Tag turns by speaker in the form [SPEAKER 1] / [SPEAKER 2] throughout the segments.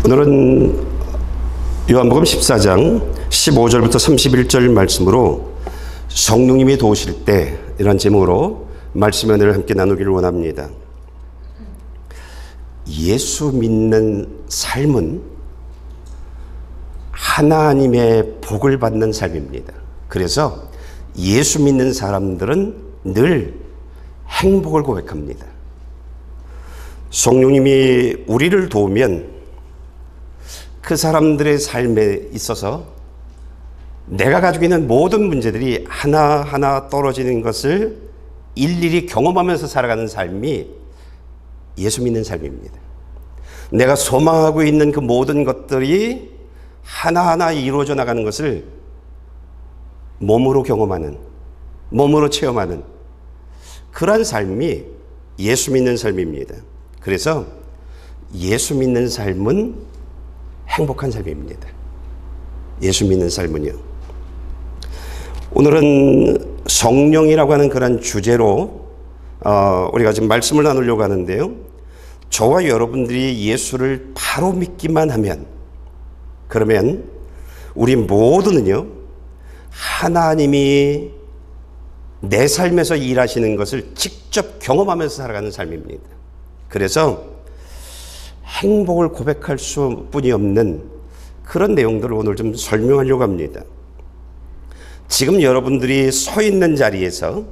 [SPEAKER 1] 오늘은 요한복음 14장 15절부터 31절 말씀으로 성령님이 도우실 때, 이런 제목으로 말씀 은혜를 함께 나누기를 원합니다. 예수 믿는 삶은 하나님의 복을 받는 삶입니다. 그래서 예수 믿는 사람들은 늘 행복을 고백합니다. 성령님이 우리를 도우면 그 사람들의 삶에 있어서 내가 가지고 있는 모든 문제들이 하나하나 떨어지는 것을 일일이 경험하면서 살아가는 삶이 예수 믿는 삶입니다. 내가 소망하고 있는 그 모든 것들이 하나하나 이루어져 나가는 것을 몸으로 경험하는, 몸으로 체험하는 그러한 삶이 예수 믿는 삶입니다. 그래서 예수 믿는 삶은 행복한 삶입니다. 예수 믿는 삶은요. 오늘은 성령이라고 하는 그런 주제로 우리가 지금 말씀을 나누려고 하는데요. 저와 여러분들이 예수를 바로 믿기만 하면, 그러면 우리 모두는요, 하나님이 내 삶에서 일하시는 것을 직접 경험하면서 살아가는 삶입니다. 그래서 행복을 고백할 수뿐이 없는 그런 내용들을 오늘 좀 설명하려고 합니다. 지금 여러분들이 서 있는 자리에서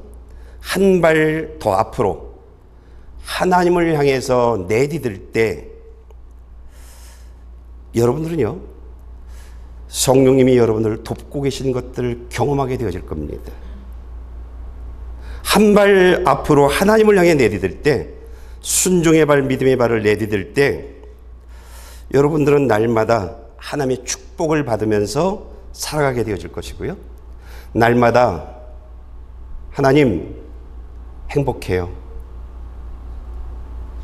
[SPEAKER 1] 한 발 더 앞으로 하나님을 향해서 내디딜 때 여러분들은요, 성령님이 여러분들을 돕고 계신 것들을 경험하게 되어질 겁니다. 한 발 앞으로 하나님을 향해 내디딜 때, 순종의 발, 믿음의 발을 내디딜 때 여러분들은 날마다 하나님의 축복을 받으면서 살아가게 되어질 것이고요. 날마다 하나님 행복해요,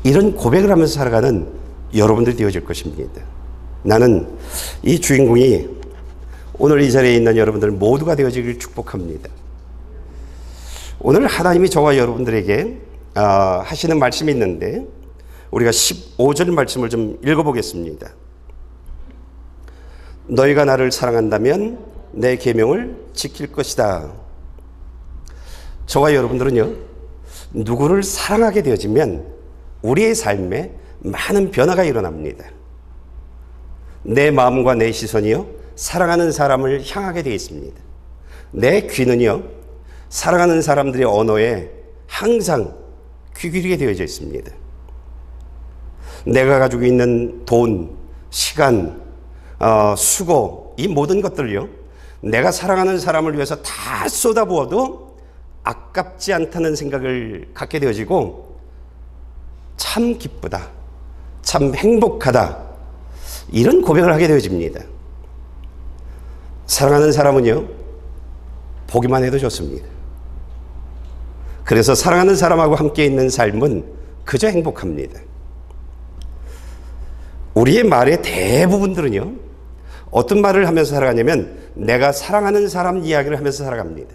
[SPEAKER 1] 이런 고백을 하면서 살아가는 여러분들이 되어질 것입니다. 나는 이 주인공이 오늘 이 자리에 있는 여러분들 모두가 되어지기를 축복합니다. 오늘 하나님이 저와 여러분들에게 하시는 말씀이 있는데, 우리가 15절 말씀을 좀 읽어보겠습니다. 너희가 나를 사랑한다면 내 계명을 지킬 것이다. 저와 여러분들은요, 누구를 사랑하게 되어지면 우리의 삶에 많은 변화가 일어납니다. 내 마음과 내 시선이요, 사랑하는 사람을 향하게 되어 있습니다. 내 귀는요, 사랑하는 사람들의 언어에 항상 귀 기울이게 되어져 있습니다. 내가 가지고 있는 돈, 시간, 수고, 이 모든 것들을요, 내가 사랑하는 사람을 위해서 다 쏟아부어도 아깝지 않다는 생각을 갖게 되어지고, 참 기쁘다, 참 행복하다, 이런 고백을 하게 되어집니다. 사랑하는 사람은요, 보기만 해도 좋습니다. 그래서 사랑하는 사람하고 함께 있는 삶은 그저 행복합니다. 우리의 말의 대부분들은요, 어떤 말을 하면서 살아가냐면 내가 사랑하는 사람 이야기를 하면서 살아갑니다.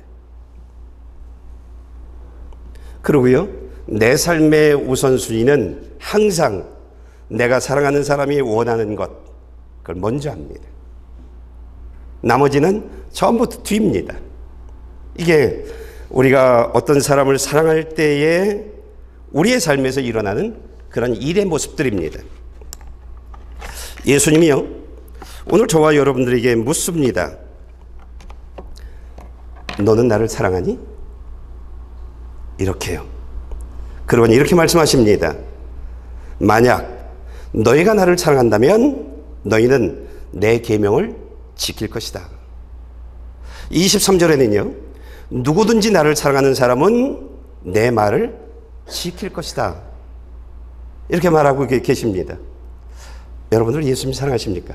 [SPEAKER 1] 그리고요, 내 삶의 우선순위는 항상 내가 사랑하는 사람이 원하는 것, 그걸 먼저 합니다. 나머지는 전부 뒤입니다. 이게 우리가 어떤 사람을 사랑할 때에 우리의 삶에서 일어나는 그런 일의 모습들입니다. 예수님이요, 오늘 저와 여러분들에게 묻습니다. 너는 나를 사랑하니? 이렇게요. 그러면 이렇게 말씀하십니다. 만약 너희가 나를 사랑한다면 너희는 내 계명을 지킬 것이다. 23절에는요, 누구든지 나를 사랑하는 사람은 내 말을 지킬 것이다, 이렇게 말하고 계십니다. 여러분들 예수님 사랑하십니까?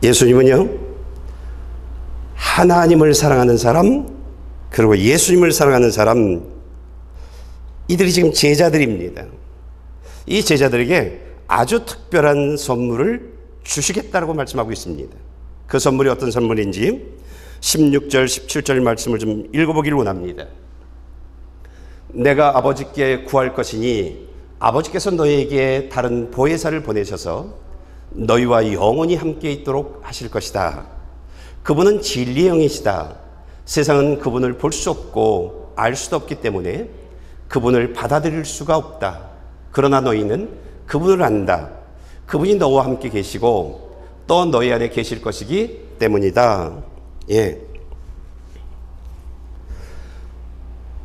[SPEAKER 1] 예수님은요, 하나님을 사랑하는 사람, 그리고 예수님을 사랑하는 사람, 이들이 지금 제자들입니다. 이 제자들에게 아주 특별한 선물을 주시겠다고 말씀하고 있습니다. 그 선물이 어떤 선물인지 16절, 17절 말씀을 좀 읽어보기를 원합니다. 내가 아버지께 구할 것이니 아버지께서 너희에게 다른 보혜사를 보내셔서 너희와 영원히 함께 있도록 하실 것이다. 그분은 진리의 영이시다. 세상은 그분을 볼 수 없고 알 수도 없기 때문에 그분을 받아들일 수가 없다. 그러나 너희는 그분을 안다. 그분이 너와 함께 계시고 또 너희 안에 계실 것이기 때문이다. 예.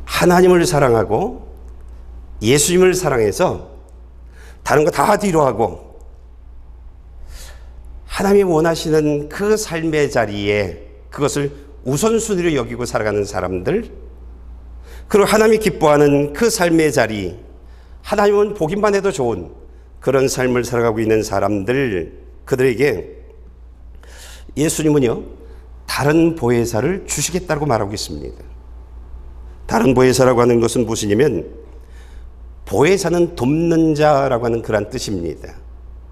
[SPEAKER 1] 하나님을 사랑하고 예수님을 사랑해서 다른 거 다 뒤로 하고 하나님이 원하시는 그 삶의 자리에 그것을 우선순위로 여기고 살아가는 사람들, 그리고 하나님이 기뻐하는 그 삶의 자리, 하나님은 보기만 해도 좋은 그런 삶을 살아가고 있는 사람들, 그들에게 예수님은요 다른 보혜사를 주시겠다고 말하고 있습니다. 다른 보혜사라고 하는 것은 무엇이냐면 보혜사는 돕는 자라고 하는 그런 뜻입니다.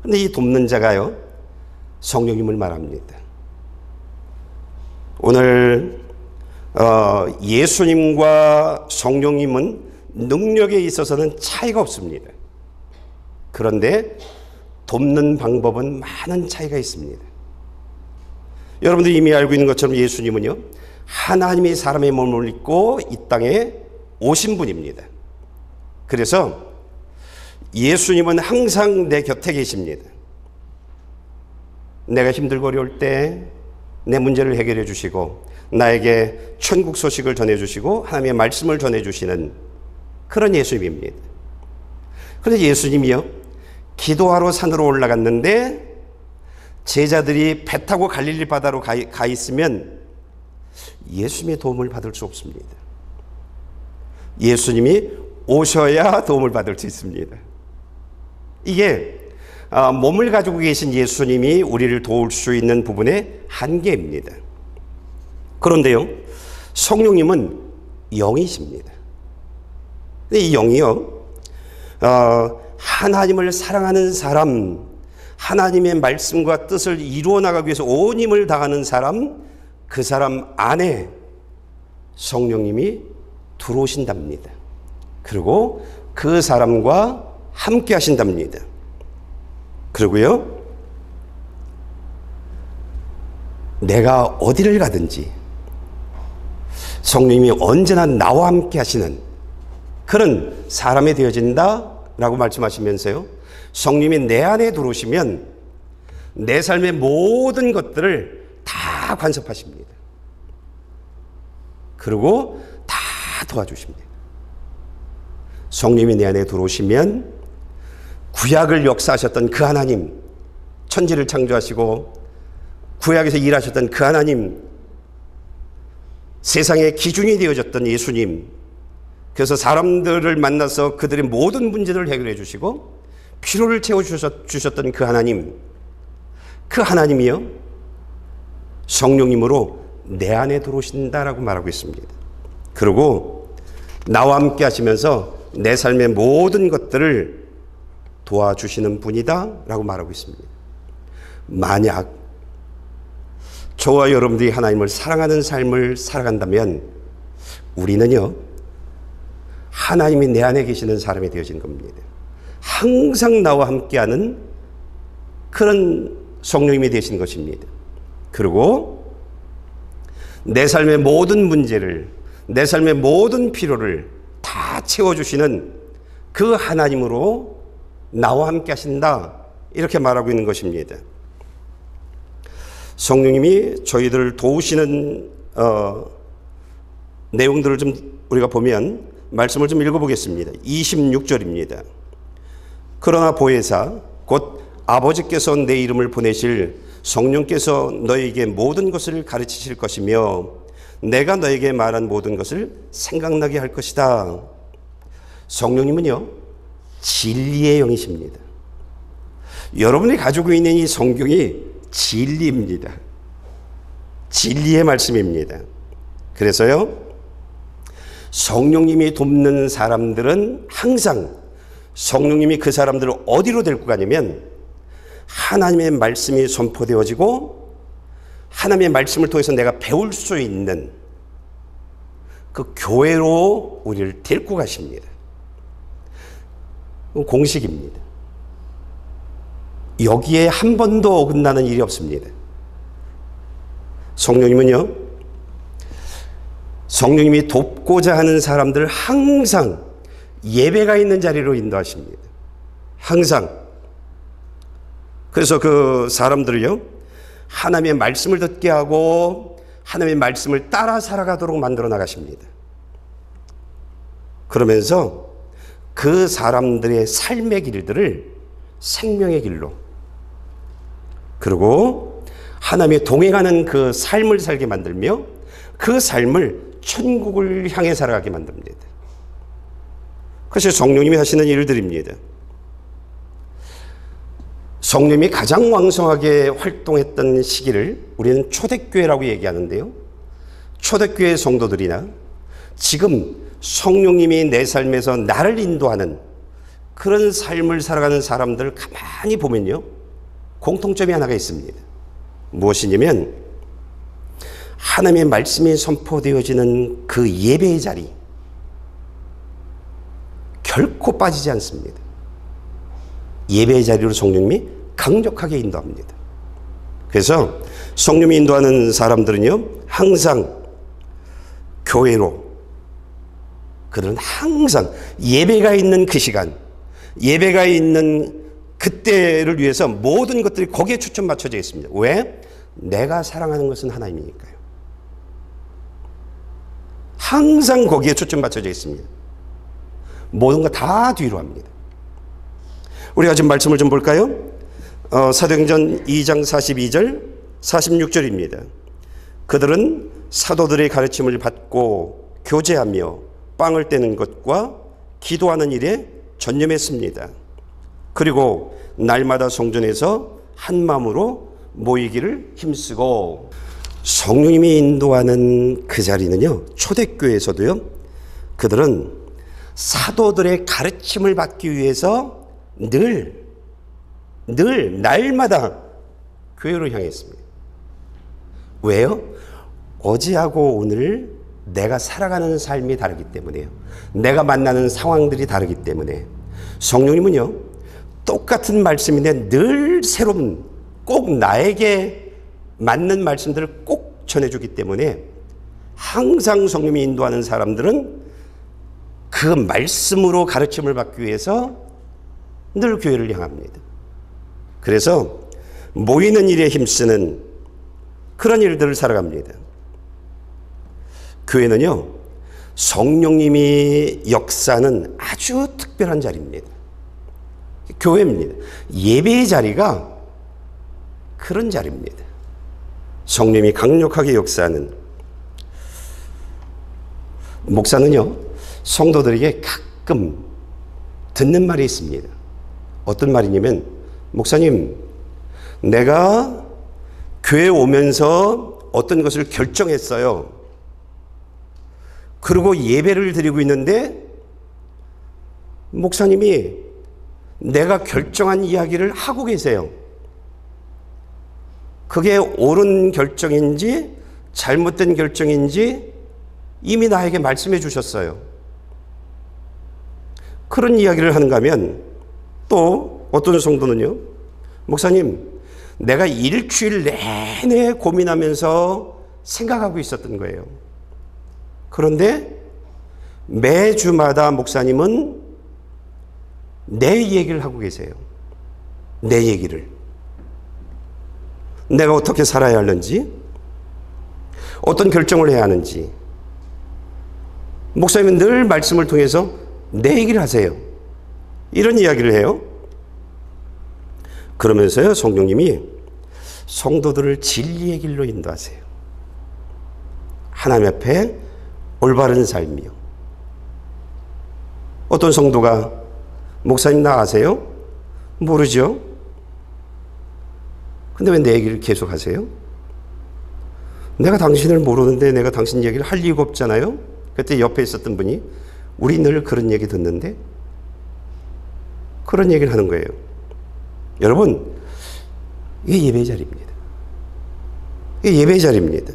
[SPEAKER 1] 그런데 이 돕는 자가요 성령님을 말합니다. 오늘 예수님과 성령님은 능력에 있어서는 차이가 없습니다. 그런데 돕는 방법은 많은 차이가 있습니다. 여러분들이 이미 알고 있는 것처럼 예수님은요 하나님이 사람의 몸을 입고 이 땅에 오신 분입니다. 그래서 예수님은 항상 내 곁에 계십니다. 내가 힘들고 어려울 때 내 문제를 해결해 주시고 나에게 천국 소식을 전해 주시고 하나님의 말씀을 전해 주시는 그런 예수님입니다. 그런데 예수님이요 기도하러 산으로 올라갔는데 제자들이 배 타고 갈릴리 바다로 가 있으면 예수님의 도움을 받을 수 없습니다. 예수님이 오셔야 도움을 받을 수 있습니다. 이게 몸을 가지고 계신 예수님이 우리를 도울 수 있는 부분의 한계입니다. 그런데요 성령님은 영이십니다. 이 영이요 하나님을 사랑하는 사람, 하나님의 말씀과 뜻을 이루어 나가기 위해서 온 힘을 다하는 사람, 그 사람 안에 성령님이 들어오신답니다. 그리고 그 사람과 함께 하신답니다. 그리고요 내가 어디를 가든지 성령님이 언제나 나와 함께 하시는 그런 사람이 되어진다라고 말씀하시면서요 성령님이 내 안에 들어오시면 내 삶의 모든 것들을 다 간섭하십니다. 그리고 다 도와주십니다. 성령님이 내 안에 들어오시면 구약을 역사하셨던 그 하나님, 천지를 창조하시고 구약에서 일하셨던 그 하나님, 세상의 기준이 되어졌던 예수님, 그래서 사람들을 만나서 그들의 모든 문제를 해결해 주시고 필요를 채워주셨던 그 하나님, 그 하나님이요 성령님으로 내 안에 들어오신다라고 말하고 있습니다. 그리고 나와 함께 하시면서 내 삶의 모든 것들을 도와주시는 분이다 라고 말하고 있습니다. 만약 저와 여러분들이 하나님을 사랑하는 삶을 살아간다면 우리는요 하나님이 내 안에 계시는 사람이 되어진 겁니다. 항상 나와 함께하는 그런 성령님이 되신 것입니다. 그리고 내 삶의 모든 문제를, 내 삶의 모든 필요를 다 채워주시는 그 하나님으로 나와 함께 하신다 이렇게 말하고 있는 것입니다. 성령님이 저희들을 도우시는 내용들을 좀 우리가 보면 말씀을 좀 읽어보겠습니다. 26절입니다. 그러나 보혜사 곧 아버지께서 내 이름을 보내실 성령께서 너에게 모든 것을 가르치실 것이며 내가 너에게 말한 모든 것을 생각나게 할 것이다. 성령님은요 진리의 영이십니다. 여러분이 가지고 있는 이 성경이 진리입니다. 진리의 말씀입니다. 그래서요 성령님이 돕는 사람들은 항상 성령님이 그 사람들을 어디로 데리고 가냐면 하나님의 말씀이 선포되어지고 하나님의 말씀을 통해서 내가 배울 수 있는 그 교회로 우리를 데리고 가십니다. 공식입니다. 여기에 한 번도 어긋나는 일이 없습니다. 성령님은요, 성령님이 돕고자 하는 사람들을 항상 예배가 있는 자리로 인도하십니다. 항상. 그래서 그 사람들을요, 하나님의 말씀을 듣게 하고 하나님의 말씀을 따라 살아가도록 만들어 나가십니다. 그러면서 그 사람들의 삶의 길들을 생명의 길로, 그리고 하나님의 동행하는 그 삶을 살게 만들며 그 삶을 천국을 향해 살아가게 만듭니다. 그것이 성령님이 하시는 일들입니다. 성령님이 가장 왕성하게 활동했던 시기를 우리는 초대교회라고 얘기하는데요, 초대교회 성도들이나 지금 성령님이 내 삶에서 나를 인도하는 그런 삶을 살아가는 사람들을 가만히 보면요, 공통점이 하나가 있습니다. 무엇이냐면 하나님의 말씀이 선포되어지는 그 예배의 자리, 결코 빠지지 않습니다. 예배의 자리로 성령님이 강력하게 인도합니다. 그래서 성령님이 인도하는 사람들은요, 항상 교회로, 그들은 항상 예배가 있는 그 시간, 예배가 있는 그때를 위해서 모든 것들이 거기에 초점 맞춰져 있습니다. 왜? 내가 사랑하는 것은 하나님이니까요. 항상 거기에 초점 맞춰져 있습니다. 모든 거 다 뒤로 합니다. 우리가 지금 말씀을 좀 볼까요? 사도행전 2장 42절 46절입니다. 그들은 사도들의 가르침을 받고 교제하며 빵을 떼는 것과 기도하는 일에 전념했습니다. 그리고 날마다 성전에서 한 마음으로 모이기를 힘쓰고, 성령님이 인도하는 그 자리는요, 초대교회에서도요, 그들은 사도들의 가르침을 받기 위해서 늘 날마다 교회로 향했습니다. 왜요? 어제하고 오늘 내가 살아가는 삶이 다르기 때문에요. 내가 만나는 상황들이 다르기 때문에. 성령님은요, 똑같은 말씀인데 늘 새로운, 꼭 나에게 맞는 말씀들을 꼭 전해주기 때문에 항상 성령님이 인도하는 사람들은 그 말씀으로 가르침을 받기 위해서 늘 교회를 향합니다. 그래서 모이는 일에 힘쓰는 그런 일들을 살아갑니다. 교회는요, 성령님이 역사는 아주 특별한 자리입니다. 교회입니다. 예배의 자리가 그런 자리입니다. 성령님이 강력하게 역사하는. 목사는요, 성도들에게 가끔 듣는 말이 있습니다. 어떤 말이냐면, 목사님, 내가 교회 오면서 어떤 것을 결정했어요. 그리고 예배를 드리고 있는데 목사님이 내가 결정한 이야기를 하고 계세요. 그게 옳은 결정인지 잘못된 결정인지 이미 나에게 말씀해 주셨어요. 그런 이야기를 하는가 하면, 또 어떤 성도는요, 목사님, 내가 일주일 내내 고민하면서 생각하고 있었던 거예요. 그런데 매주마다 목사님은 내 얘기를 하고 계세요. 내 얘기를. 내가 어떻게 살아야 하는지, 어떤 결정을 해야 하는지. 목사님은 늘 말씀을 통해서 내 얘기를 하세요. 이런 이야기를 해요. 그러면서요, 성령님이 성도들을 진리의 길로 인도하세요. 하나님 앞에 올바른 삶이요. 어떤 성도가 목사님 나 아세요? 모르죠? 근데 왜 내 얘기를 계속 하세요? 내가 당신을 모르는데 내가 당신 얘기를 할 이유가 없잖아요? 그때 옆에 있었던 분이 우리 늘 그런 얘기 듣는데, 그런 얘기를 하는 거예요. 여러분, 이게 예배의 자리입니다. 이게 예배의 자리입니다.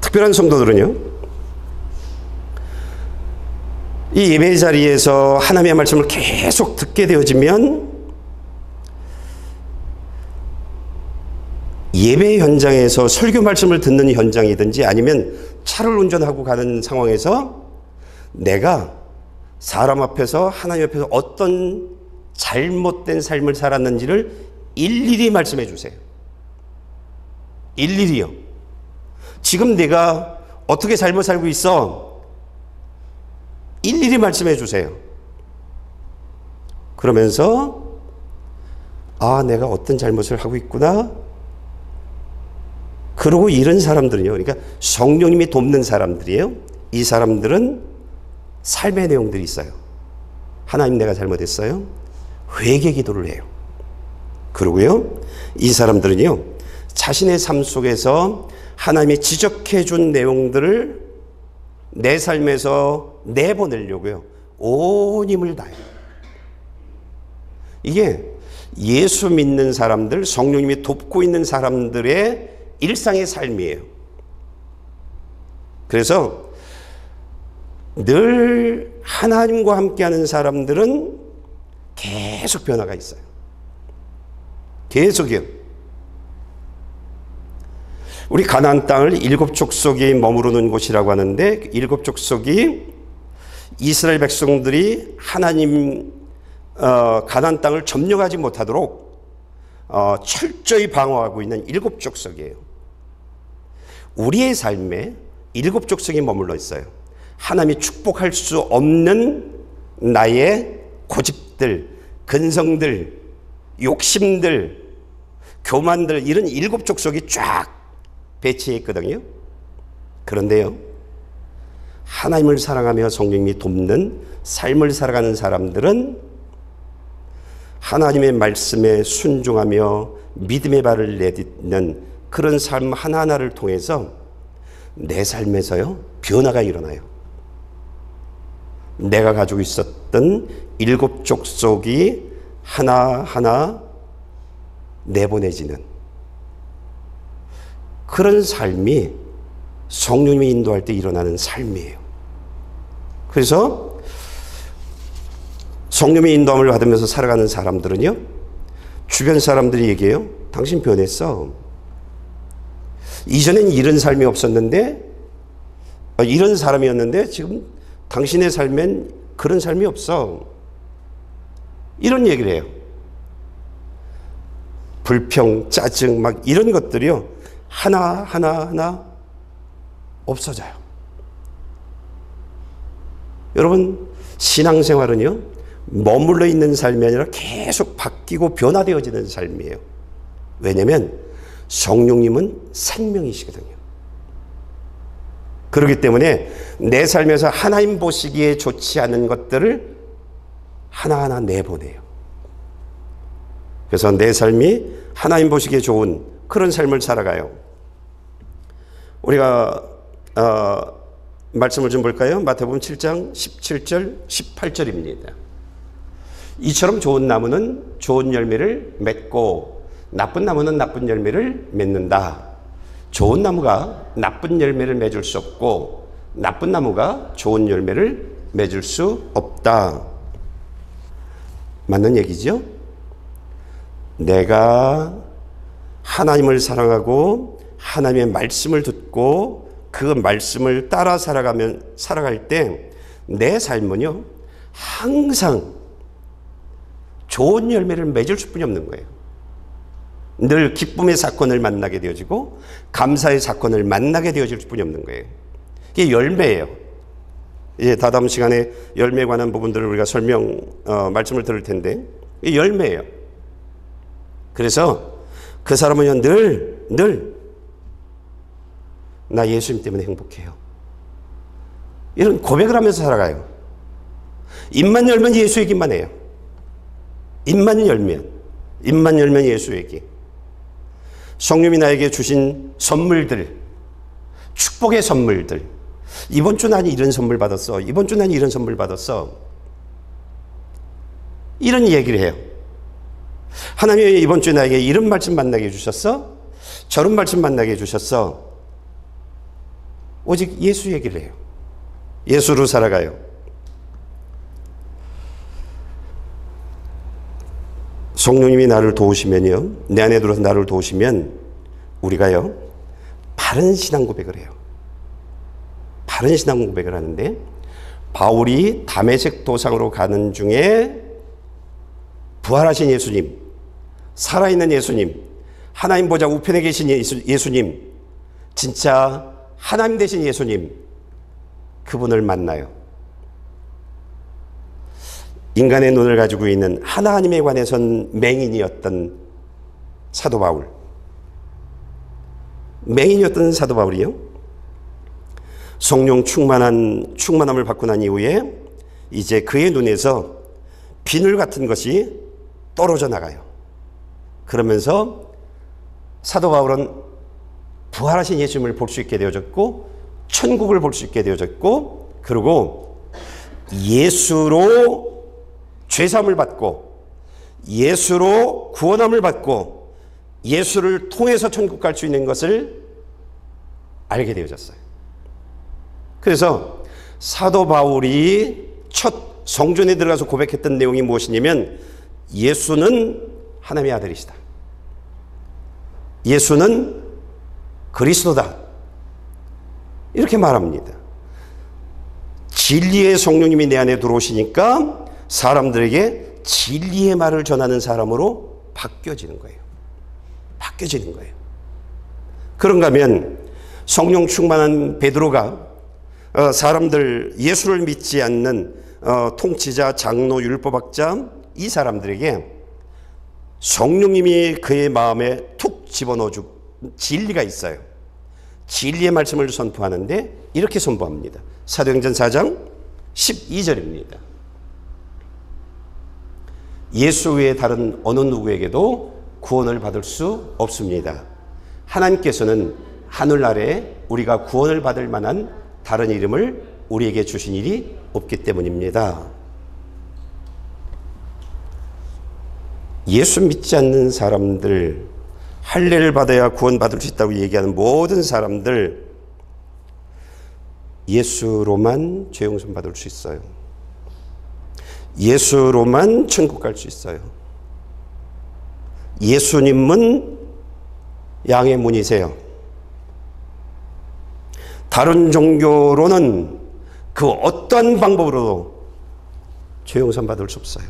[SPEAKER 1] 특별한 성도들은요, 이 예배 자리에서 하나님의 말씀을 계속 듣게 되어지면 예배 현장에서 설교 말씀을 듣는 현장이든지 아니면 차를 운전하고 가는 상황에서 내가 사람 앞에서 하나님 앞에서 어떤 잘못된 삶을 살았는지를 일일이 말씀해 주세요. 일일이요. 지금 내가 어떻게 잘못 살고 있어? 일일이 말씀해 주세요. 그러면서 아, 내가 어떤 잘못을 하고 있구나. 그러고 이런 사람들은요, 그러니까 성령님이 돕는 사람들이에요. 이 사람들은 삶의 내용들이 있어요. 하나님, 내가 잘못했어요. 회개 기도를 해요. 그러고요, 이 사람들은요, 자신의 삶 속에서 하나님이 지적해 준 내용들을 내 삶에서 내보내려고요, 온 힘을 다해요. 이게 예수 믿는 사람들, 성령님이 돕고 있는 사람들의 일상의 삶이에요. 그래서 늘 하나님과 함께하는 사람들은 계속 변화가 있어요. 계속이요. 우리 가나안 땅을 일곱 족속이 머무르는 곳이라고 하는데, 일곱 족속이 이스라엘 백성들이 하나님 가나안 땅을 점령하지 못하도록 철저히 방어하고 있는 일곱 족속이에요. 우리의 삶에 일곱 족속이 머물러 있어요. 하나님이 축복할 수 없는 나의 고집들, 근성들, 욕심들, 교만들, 이런 일곱 족속이 쫙 배치해 있거든요. 그런데요, 하나님을 사랑하며 성령님이 돕는 삶을 살아가는 사람들은 하나님의 말씀에 순종하며 믿음의 발을 내딛는 그런 삶 하나하나를 통해서 내 삶에서요, 변화가 일어나요. 내가 가지고 있었던 일곱 족속이 하나하나 내보내지는 그런 삶이 성령님이 인도할 때 일어나는 삶이에요. 그래서 성령의 인도함을 받으면서 살아가는 사람들은요, 주변 사람들이 얘기해요. 당신 변했어. 이전엔 이런 삶이 없었는데, 이런 사람이었는데 지금 당신의 삶엔 그런 삶이 없어. 이런 얘기를 해요. 불평, 짜증, 막 이런 것들이요, 하나 없어져요. 여러분, 신앙생활은요, 머물러 있는 삶이 아니라 계속 바뀌고 변화되어지는 삶이에요. 왜냐하면 성령님은 생명이시거든요. 그렇기 때문에 내 삶에서 하나님 보시기에 좋지 않은 것들을 하나하나 내보내요. 그래서 내 삶이 하나님 보시기에 좋은 그런 삶을 살아가요. 우리가 말씀을 좀 볼까요? 마태복음 7장 17절 18절입니다. 이처럼 좋은 나무는 좋은 열매를 맺고 나쁜 나무는 나쁜 열매를 맺는다. 좋은 나무가 나쁜 열매를 맺을 수 없고 나쁜 나무가 좋은 열매를 맺을 수 없다. 맞는 얘기죠? 내가 하나님을 사랑하고 하나님의 말씀을 듣고 그 말씀을 따라 살아갈 때 내 삶은요, 항상 좋은 열매를 맺을 수뿐이 없는 거예요. 늘 기쁨의 사건을 만나게 되어지고 감사의 사건을 만나게 되어질 수뿐이 없는 거예요. 이게 열매예요. 이제 다다음 시간에 열매에 관한 부분들을 우리가 말씀을 들을 텐데, 이게 열매예요. 그래서 그 사람은요, 늘 나 예수님 때문에 행복해요. 이런 고백을 하면서 살아가요. 입만 열면 예수 얘기만 해요. 입만 열면 예수 얘기. 성령이 나에게 주신 선물들, 축복의 선물들. 이번 주 난 이런 선물 받았어. 이번 주 난 이런 선물 받았어. 이런 얘기를 해요. 하나님이 이번 주에 나에게 이런 말씀 만나게 해주셨어? 저런 말씀 만나게 해주셨어? 오직 예수 얘기를 해요. 예수로 살아가요. 성령님이 나를 도우시면요, 내 안에 들어서 나를 도우시면 우리가요 바른 신앙 고백을 해요. 바른 신앙 고백을 하는데, 바울이 다메섹 도상으로 가는 중에 부활하신 예수님, 살아있는 예수님, 하나님 보좌 우편에 계신 예수님, 진짜 하나님 되신 예수님, 그분을 만나요. 인간의 눈을 가지고 있는 하나님에 관해선 맹인이었던 사도 바울, 맹인이었던 사도 바울이요, 성령 충만함을 받고 난 이후에 이제 그의 눈에서 비늘 같은 것이 떨어져 나가요. 그러면서 사도 바울은 부활하신 예수님을 볼 수 있게 되어졌고, 천국을 볼 수 있게 되어졌고, 그리고 예수로 죄사함을 받고, 예수로 구원함을 받고, 예수를 통해서 천국 갈 수 있는 것을 알게 되어졌어요. 그래서 사도 바울이 첫 성전에 들어가서 고백했던 내용이 무엇이냐면, 예수는 하나님의 아들이시다, 예수는 그리스도다, 이렇게 말합니다. 진리의 성령님이 내 안에 들어오시니까 사람들에게 진리의 말을 전하는 사람으로 바뀌어지는 거예요. 바뀌어지는 거예요. 그런가 하면 성령 충만한 베드로가 사람들, 예수를 믿지 않는 통치자, 장로, 율법학자, 이 사람들에게 성령님이 그의 마음에 툭 집어넣어준 진리가 있어요. 진리의 말씀을 선포하는데 이렇게 선포합니다. 사도행전 4장 12절입니다. 예수 외에 다른 어느 누구에게도 구원을 받을 수 없습니다. 하나님께서는 하늘 아래에 우리가 구원을 받을 만한 다른 이름을 우리에게 주신 일이 없기 때문입니다. 예수 믿지 않는 사람들, 할례를 받아야 구원받을 수 있다고 얘기하는 모든 사람들, 예수로만 죄 용서 받을 수 있어요. 예수로만 천국 갈 수 있어요. 예수님은 양의 문이세요. 다른 종교로는 그 어떤 방법으로도 죄 용서 받을 수 없어요.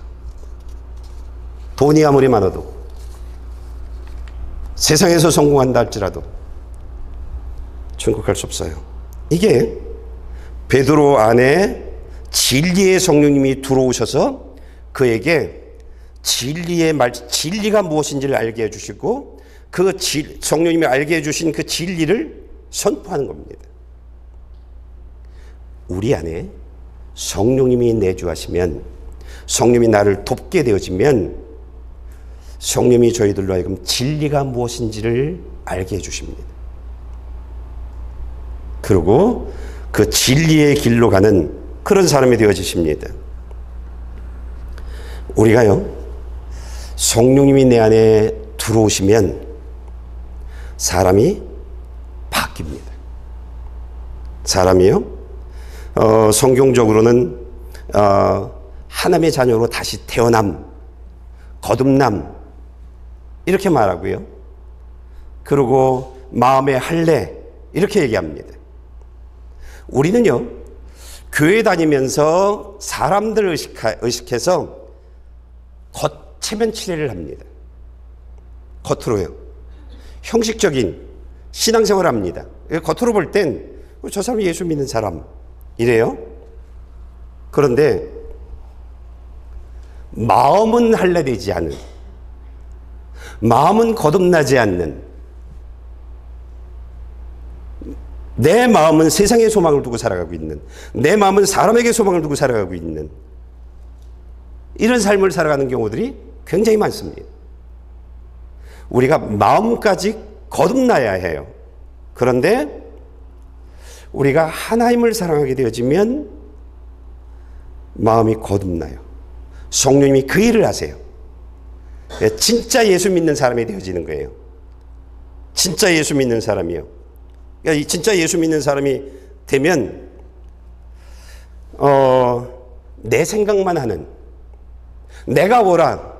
[SPEAKER 1] 돈이 아무리 많아도, 세상에서 성공한다 할지라도 천국 갈 수 없어요. 이게 베드로 안에 진리의 성령님이 들어오셔서 그에게 진리가 무엇인지를 알게 해주시고, 그 성령님이 알게 해주신 그 진리를 선포하는 겁니다. 우리 안에 성령님이 내주하시면, 성령님이 나를 돕게 되어지면, 성령님이 저희들로 하여금 진리가 무엇인지를 알게 해주십니다. 그리고 그 진리의 길로 가는 그런 사람이 되어지십니다. 우리가요, 성령님이 내 안에 들어오시면 사람이 바뀝니다. 사람이요, 성경적으로는 하나님의 자녀로 다시 태어남, 거듭남, 이렇게 말하고요. 그리고 마음의 할례, 이렇게 얘기합니다. 우리는요, 교회 다니면서 사람들을 의식해서 겉체면 치레를 합니다. 겉으로요. 형식적인 신앙생활을 합니다. 겉으로 볼 땐 저 사람이 예수 믿는 사람 이래요. 그런데 마음은 할례되지 않은, 마음은 거듭나지 않는, 내 마음은 세상에 소망을 두고 살아가고 있는, 내 마음은 사람에게 소망을 두고 살아가고 있는 이런 삶을 살아가는 경우들이 굉장히 많습니다. 우리가 마음까지 거듭나야 해요. 그런데 우리가 하나님을 사랑하게 되어지면 마음이 거듭나요. 성령님이 그 일을 하세요. 진짜 예수 믿는 사람이 되어지는 거예요. 진짜 예수 믿는 사람이요. 그러니까 진짜 예수 믿는 사람이 되면 내 생각만 하는, 내가 뭐라,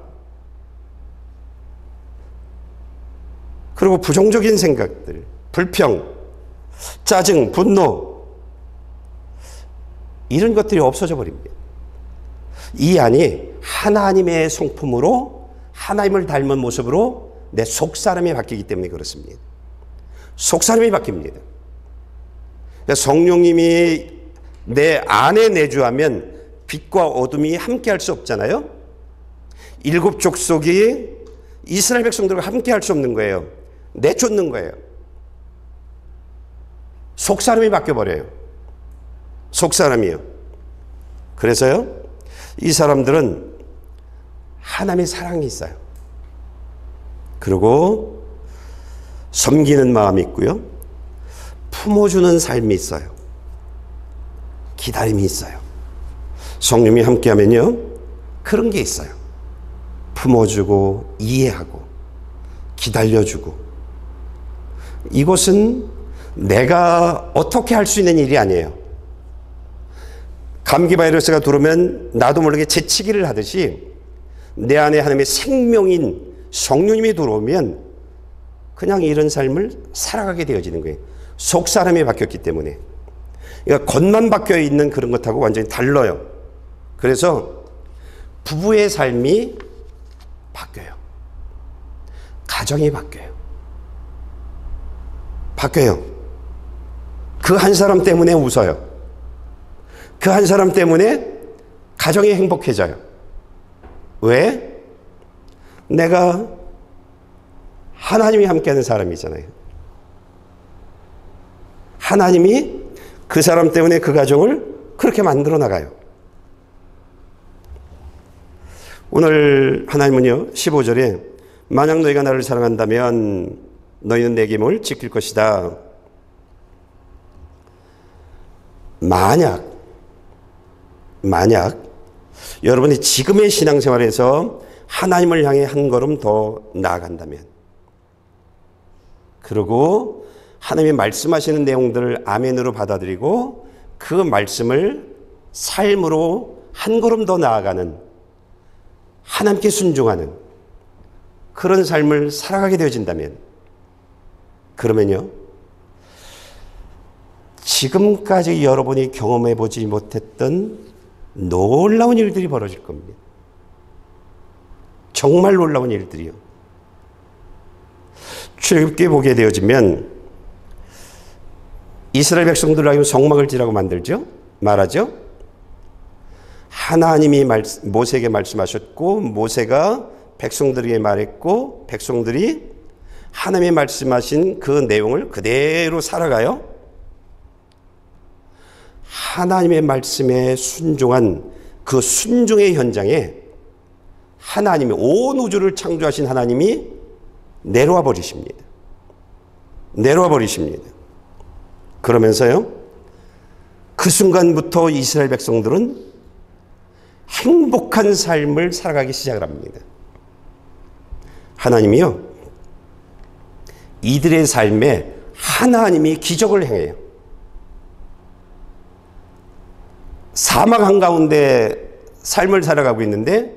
[SPEAKER 1] 그리고 부정적인 생각들, 불평, 짜증, 분노, 이런 것들이 없어져 버립니다. 이 안이 하나님의 성품으로, 하나님을 닮은 모습으로 내 속사람이 바뀌기 때문에 그렇습니다. 속사람이 바뀝니다. 성령님이 내 안에 내주하면 빛과 어둠이 함께 할 수 없잖아요. 일곱 족속이 이스라엘 백성들과 함께 할 수 없는 거예요. 내쫓는 거예요. 속사람이 바뀌어버려요. 속사람이요. 그래서요, 이 사람들은 하나님의 사랑이 있어요. 그리고 섬기는 마음이 있고요. 품어주는 삶이 있어요. 기다림이 있어요. 성령이 함께하면요, 그런 게 있어요. 품어주고, 이해하고, 기다려주고. 이것은 내가 어떻게 할 수 있는 일이 아니에요. 감기 바이러스가 들어오면 나도 모르게 재치기를 하듯이 내 안에 하나님의 생명인 성령님이 들어오면 그냥 이런 삶을 살아가게 되어지는 거예요. 속 사람이 바뀌었기 때문에. 그러니까 겉만 바뀌어 있는 그런 것하고 완전히 달라요. 그래서 부부의 삶이 바뀌어요. 가정이 바뀌어요. 바뀌어요. 그 한 사람 때문에 웃어요. 그 한 사람 때문에 가정이 행복해져요. 왜? 내가 하나님이 함께하는 사람이잖아요. 하나님이 그 사람 때문에 그 가정을 그렇게 만들어 나가요. 오늘 하나님은요, 15절에 만약 너희가 나를 사랑한다면 너희는 내 계명을 지킬 것이다. 만약 여러분이 지금의 신앙생활에서 하나님을 향해 한 걸음 더 나아간다면, 그리고 하나님이 말씀하시는 내용들을 아멘으로 받아들이고 그 말씀을 삶으로 한 걸음 더 나아가는, 하나님께 순종하는 그런 삶을 살아가게 되어진다면, 그러면요, 지금까지 여러분이 경험해 보지 못했던 놀라운 일들이 벌어질 겁니다. 정말 놀라운 일들이요. 출애굽기에 보게 되어지면 이스라엘 백성들을 하여금 성막을 지라고 말하죠. 하나님이 모세에게 말씀하셨고, 모세가 백성들에게 말했고, 백성들이 하나님이 말씀하신 그 내용을 그대로 살아가요. 하나님의 말씀에 순종한 그 순종의 현장에 하나님이, 온 우주를 창조하신 하나님이 내려와 버리십니다. 그러면서요, 그 순간부터 이스라엘 백성들은 행복한 삶을 살아가기 시작을 합니다. 하나님이요, 이들의 삶에 하나님이 기적을 행해요. 사막 한가운데 삶을 살아가고 있는데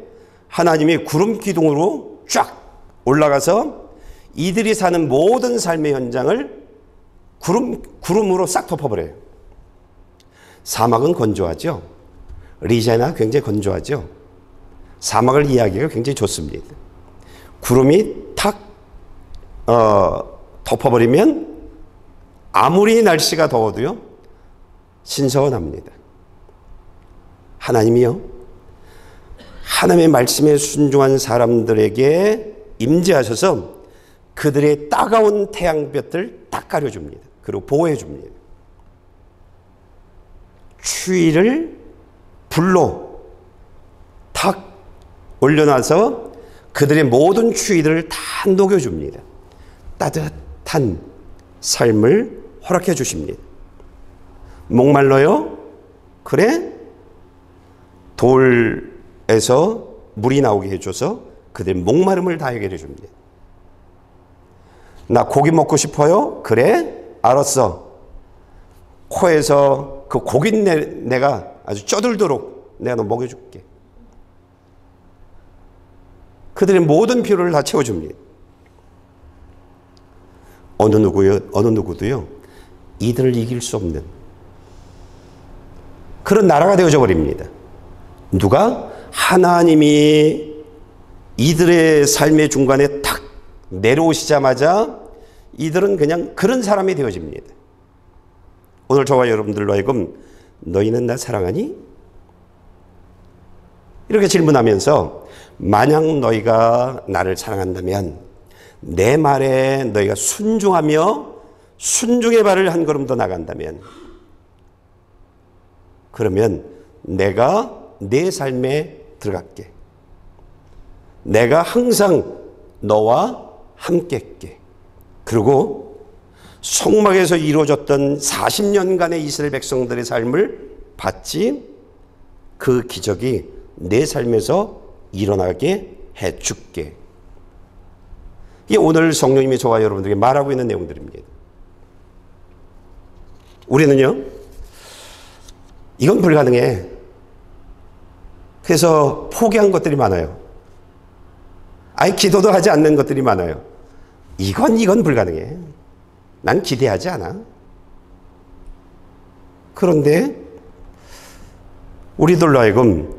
[SPEAKER 1] 하나님이 구름 기둥으로 쫙 올라가서 이들이 사는 모든 삶의 현장을 구름으로 싹 덮어버려요. 사막은 건조하죠. 리자나 굉장히 건조하죠. 사막을 이해하기가 굉장히 좋습니다. 구름이 탁 덮어버리면 아무리 날씨가 더워도요, 신선합니다. 하나님이요, 하나님의 말씀에 순종한 사람들에게 임재하셔서 그들의 따가운 태양볕을 딱 가려줍니다. 그리고 보호해줍니다. 추위를 불로 탁 올려놔서 그들의 모든 추위들을 다 녹여줍니다. 따뜻한 삶을 허락해 주십니다. 목말라요? 그래? 돌에서 물이 나오게 해줘서 그들의 목마름을 다 해결해 줍니다. 나 고기 먹고 싶어요? 그래? 알았어. 코에서 그 고기 내가 아주 쪄들도록 내가 너 먹여줄게. 그들의 모든 필요를 다 채워줍니다. 어느 누구도요, 이들을 이길 수 없는 그런 나라가 되어져 버립니다. 누가? 하나님이 이들의 삶의 중간에 탁 내려오시자마자 이들은 그냥 그런 사람이 되어집니다. 오늘 저와 여러분들로 하여금 너희는 나 사랑하니? 이렇게 질문하면서 만약 너희가 나를 사랑한다면 내 말에 너희가 순종하며 순종의 발을 한 걸음 더 나간다면 그러면 내가 내 삶에 들어갈게. 내가 항상 너와 함께 할게. 그리고 성막에서 이루어졌던 40년간의 이스라엘 백성들의 삶을 봤지 그 기적이 내 삶에서 일어나게 해줄게. 이게 오늘 성령님이 저와 여러분들에게 말하고 있는 내용들입니다. 우리는요, 이건 불가능해. 그래서 포기한 것들이 많아요. 아예 기도도 하지 않는 것들이 많아요. 이건 불가능해. 난 기대하지 않아. 그런데 우리들로 하여금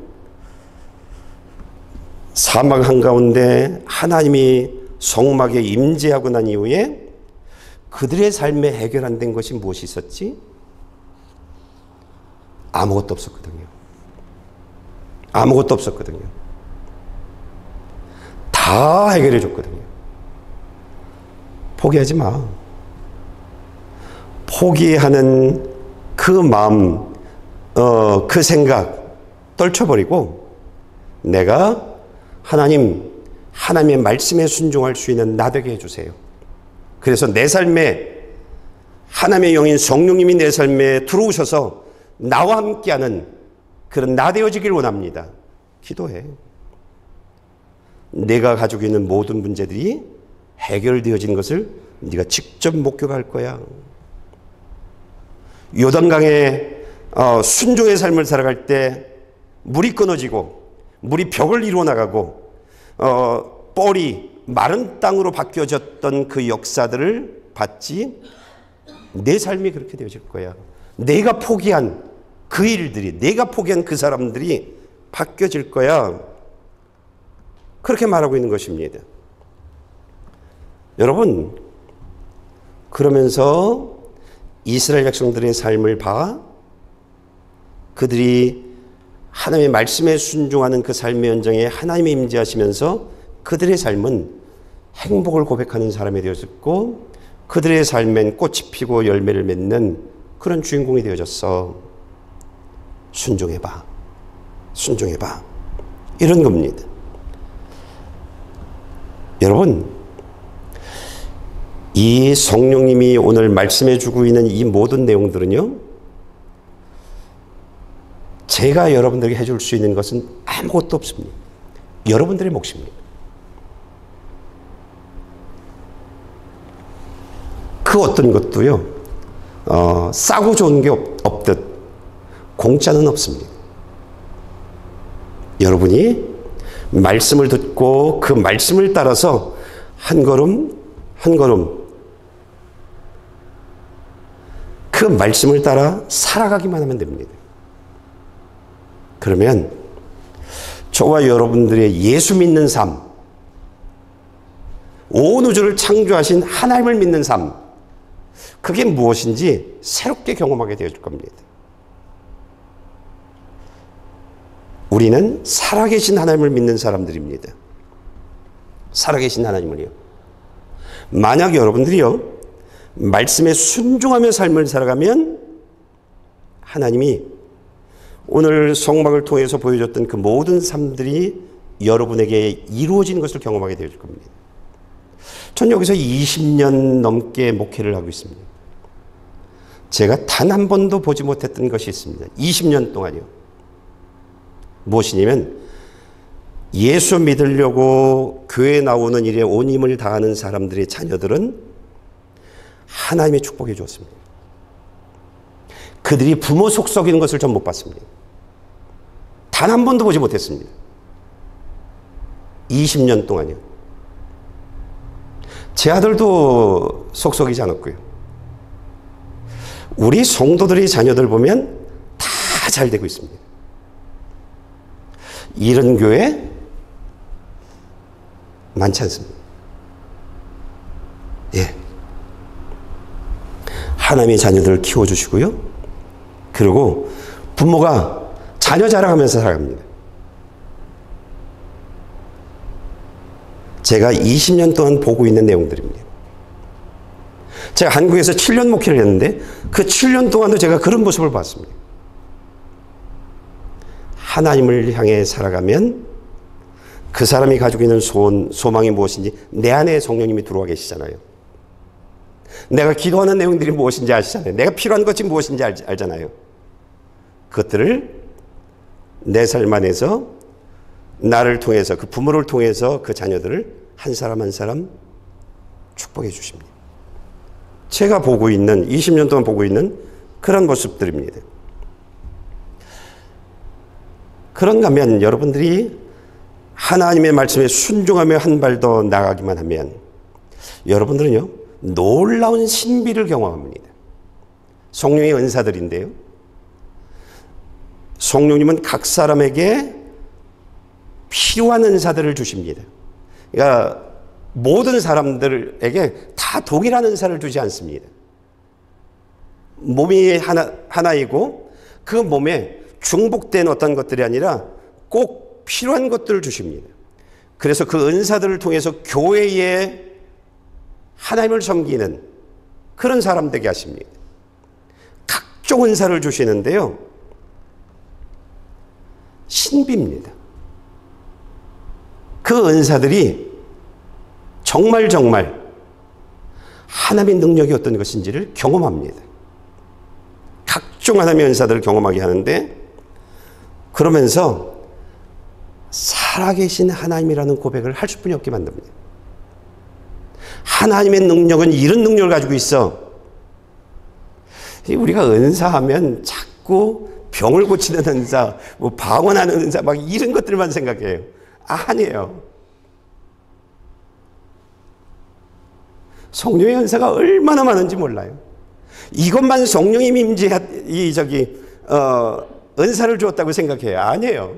[SPEAKER 1] 사막 한가운데 하나님이 성막에 임재하고 난 이후에 그들의 삶에 해결 안 된 것이 무엇이 있었지? 아무것도 없었거든요. 아무것도 없었거든요. 다 해결해 줬거든요. 포기하지 마. 포기하는 그 마음, 그 생각 떨쳐버리고 내가 하나님의 말씀에 순종할 수 있는 나 되게 해주세요. 그래서 내 삶에 하나님의 영인 성령님이 내 삶에 들어오셔서 나와 함께하는 그런 나 되어지길 원합니다. 기도해. 내가 가지고 있는 모든 문제들이 해결되어진 것을 네가 직접 목격할 거야. 요단강에 순종의 삶을 살아갈 때 물이 끊어지고 물이 벽을 이루어 나가고 뻘이 마른 땅으로 바뀌어졌던 그 역사들을 봤지 내 삶이 그렇게 되어질 거야. 내가 포기한 그 일들이, 내가 포기한 그 사람들이 바뀌어질 거야. 그렇게 말하고 있는 것입니다. 여러분, 그러면서 이스라엘 백성들의 삶을 봐. 그들이 하나님의 말씀에 순종하는 그 삶의 현장에 하나님이 임재하시면서 그들의 삶은 행복을 고백하는 사람이 되었고 그들의 삶엔 꽃이 피고 열매를 맺는 그런 주인공이 되어졌어. 순종해봐. 순종해봐. 이런 겁니다. 여러분, 이 성령님이 오늘 말씀해 주고 있는 이 모든 내용들은요, 제가 여러분들에게 해줄 수 있는 것은 아무것도 없습니다. 여러분들의 몫입니다. 그 어떤 것도요, 싸고 좋은 게 없듯 공짜는 없습니다. 여러분이 말씀을 듣고 그 말씀을 따라서 한 걸음 한 걸음 그 말씀을 따라 살아가기만 하면 됩니다. 그러면 저와 여러분들의 예수 믿는 삶, 온 우주를 창조하신 하나님을 믿는 삶, 그게 무엇인지 새롭게 경험하게 되어질 겁니다. 우리는 살아계신 하나님을 믿는 사람들입니다. 살아계신 하나님을요. 만약 여러분들이요, 말씀에 순종하며 삶을 살아가면 하나님이 오늘 성막을 통해서 보여줬던 그 모든 삶들이 여러분에게 이루어진 것을 경험하게 되어질 겁니다. 전 여기서 20년 넘게 목회를 하고 있습니다. 제가 단 한 번도 보지 못했던 것이 있습니다. 20년 동안이요. 무엇이냐면 예수 믿으려고 교회에 나오는 일에 온 힘을 다하는 사람들의 자녀들은 하나님의 축복해 주었습니다. 그들이 부모 속 썩이는 것을 전 못 봤습니다. 단 한 번도 보지 못했습니다. 20년 동안이요. 제 아들도 속썩이지 않았고요. 우리 성도들의 자녀들 보면 다 잘 되고 있습니다. 이런 교회 많지 않습니다. 예. 하나님의 자녀들을 키워주시고요. 그리고 부모가 자녀 자랑하면서 살아갑니다. 제가 20년 동안 보고 있는 내용들입니다. 제가 한국에서 7년 목회를 했는데 그 7년 동안도 제가 그런 모습을 봤습니다. 하나님을 향해 살아가면 그 사람이 가지고 있는 소망이 무엇인지 내 안에 성령님이 들어와 계시잖아요. 내가 기도하는 내용들이 무엇인지 아시잖아요. 내가 필요한 것이 무엇인지 알잖아요. 그것들을 내 삶 안에서 나를 통해서 그 부모를 통해서 그 자녀들을 한 사람 한 사람 축복해 주십니다. 제가 보고 있는 20년 동안 보고 있는 그런 모습들입니다. 그런가 하면 여러분들이 하나님의 말씀에 순종하며 한 발 더 나가기만 하면 여러분들은요 놀라운 신비를 경험합니다. 성령의 은사들인데요. 성령님은 각 사람에게 필요한 은사들을 주십니다. 그러니까 모든 사람들에게 다 동일한 은사를 주지 않습니다. 몸이 하나이고 그 몸에 중복된 어떤 것들이 아니라 꼭 필요한 것들을 주십니다. 그래서 그 은사들을 통해서 교회에 하나님을 섬기는 그런 사람 되게 하십니다. 각종 은사를 주시는데요. 신비입니다. 그 은사들이 정말 하나님의 능력이 어떤 것인지를 경험합니다. 각종 하나님의 은사들을 경험하게 하는데 그러면서 살아계신 하나님이라는 고백을 할 수뿐이 없게 만듭니다. 하나님의 능력은 이런 능력을 가지고 있어. 우리가 은사하면 자꾸 병을 고치는 은사, 뭐 방언하는 은사, 막 이런 것들만 생각해요. 아니에요. 성령의 은사가 얼마나 많은지 몰라요. 이것만 성령님이 은사를 주었다고 생각해요. 아니에요.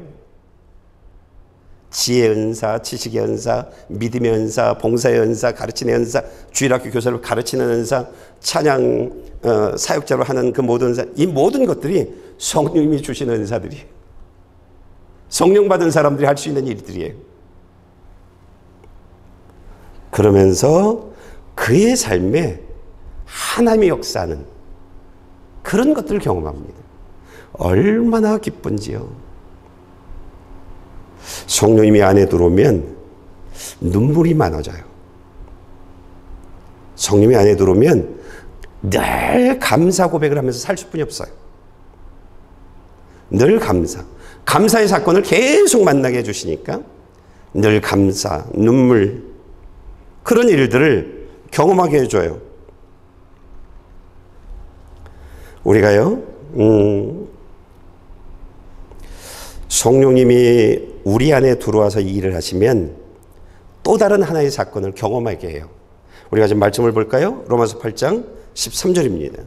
[SPEAKER 1] 지혜의 은사, 지식의 은사, 믿음의 은사, 봉사의 은사, 가르치는 은사, 주일학교 교사를 가르치는 은사, 찬양 사역자로 하는 그 모든 은사, 이 모든 것들이 성령님이 주시는 은사들이에요. 성령 받은 사람들이 할 수 있는 일들이에요. 그러면서 그의 삶에 하나님의 역사는 그런 것들을 경험합니다. 얼마나 기쁜지요. 성령님이 안에 들어오면 눈물이 많아져요. 성령님이 안에 들어오면 늘 감사 고백을 하면서 살 수뿐이 없어요. 늘 감사의 사건을 계속 만나게 해주시니까 늘 감사, 눈물 그런 일들을 경험하게 해줘요. 우리가요 성령님이 우리 안에 들어와서 이 일을 하시면 또 다른 하나의 사건을 경험하게 해요. 우리가 지금 말씀을 볼까요? 로마서 8장 13절입니다.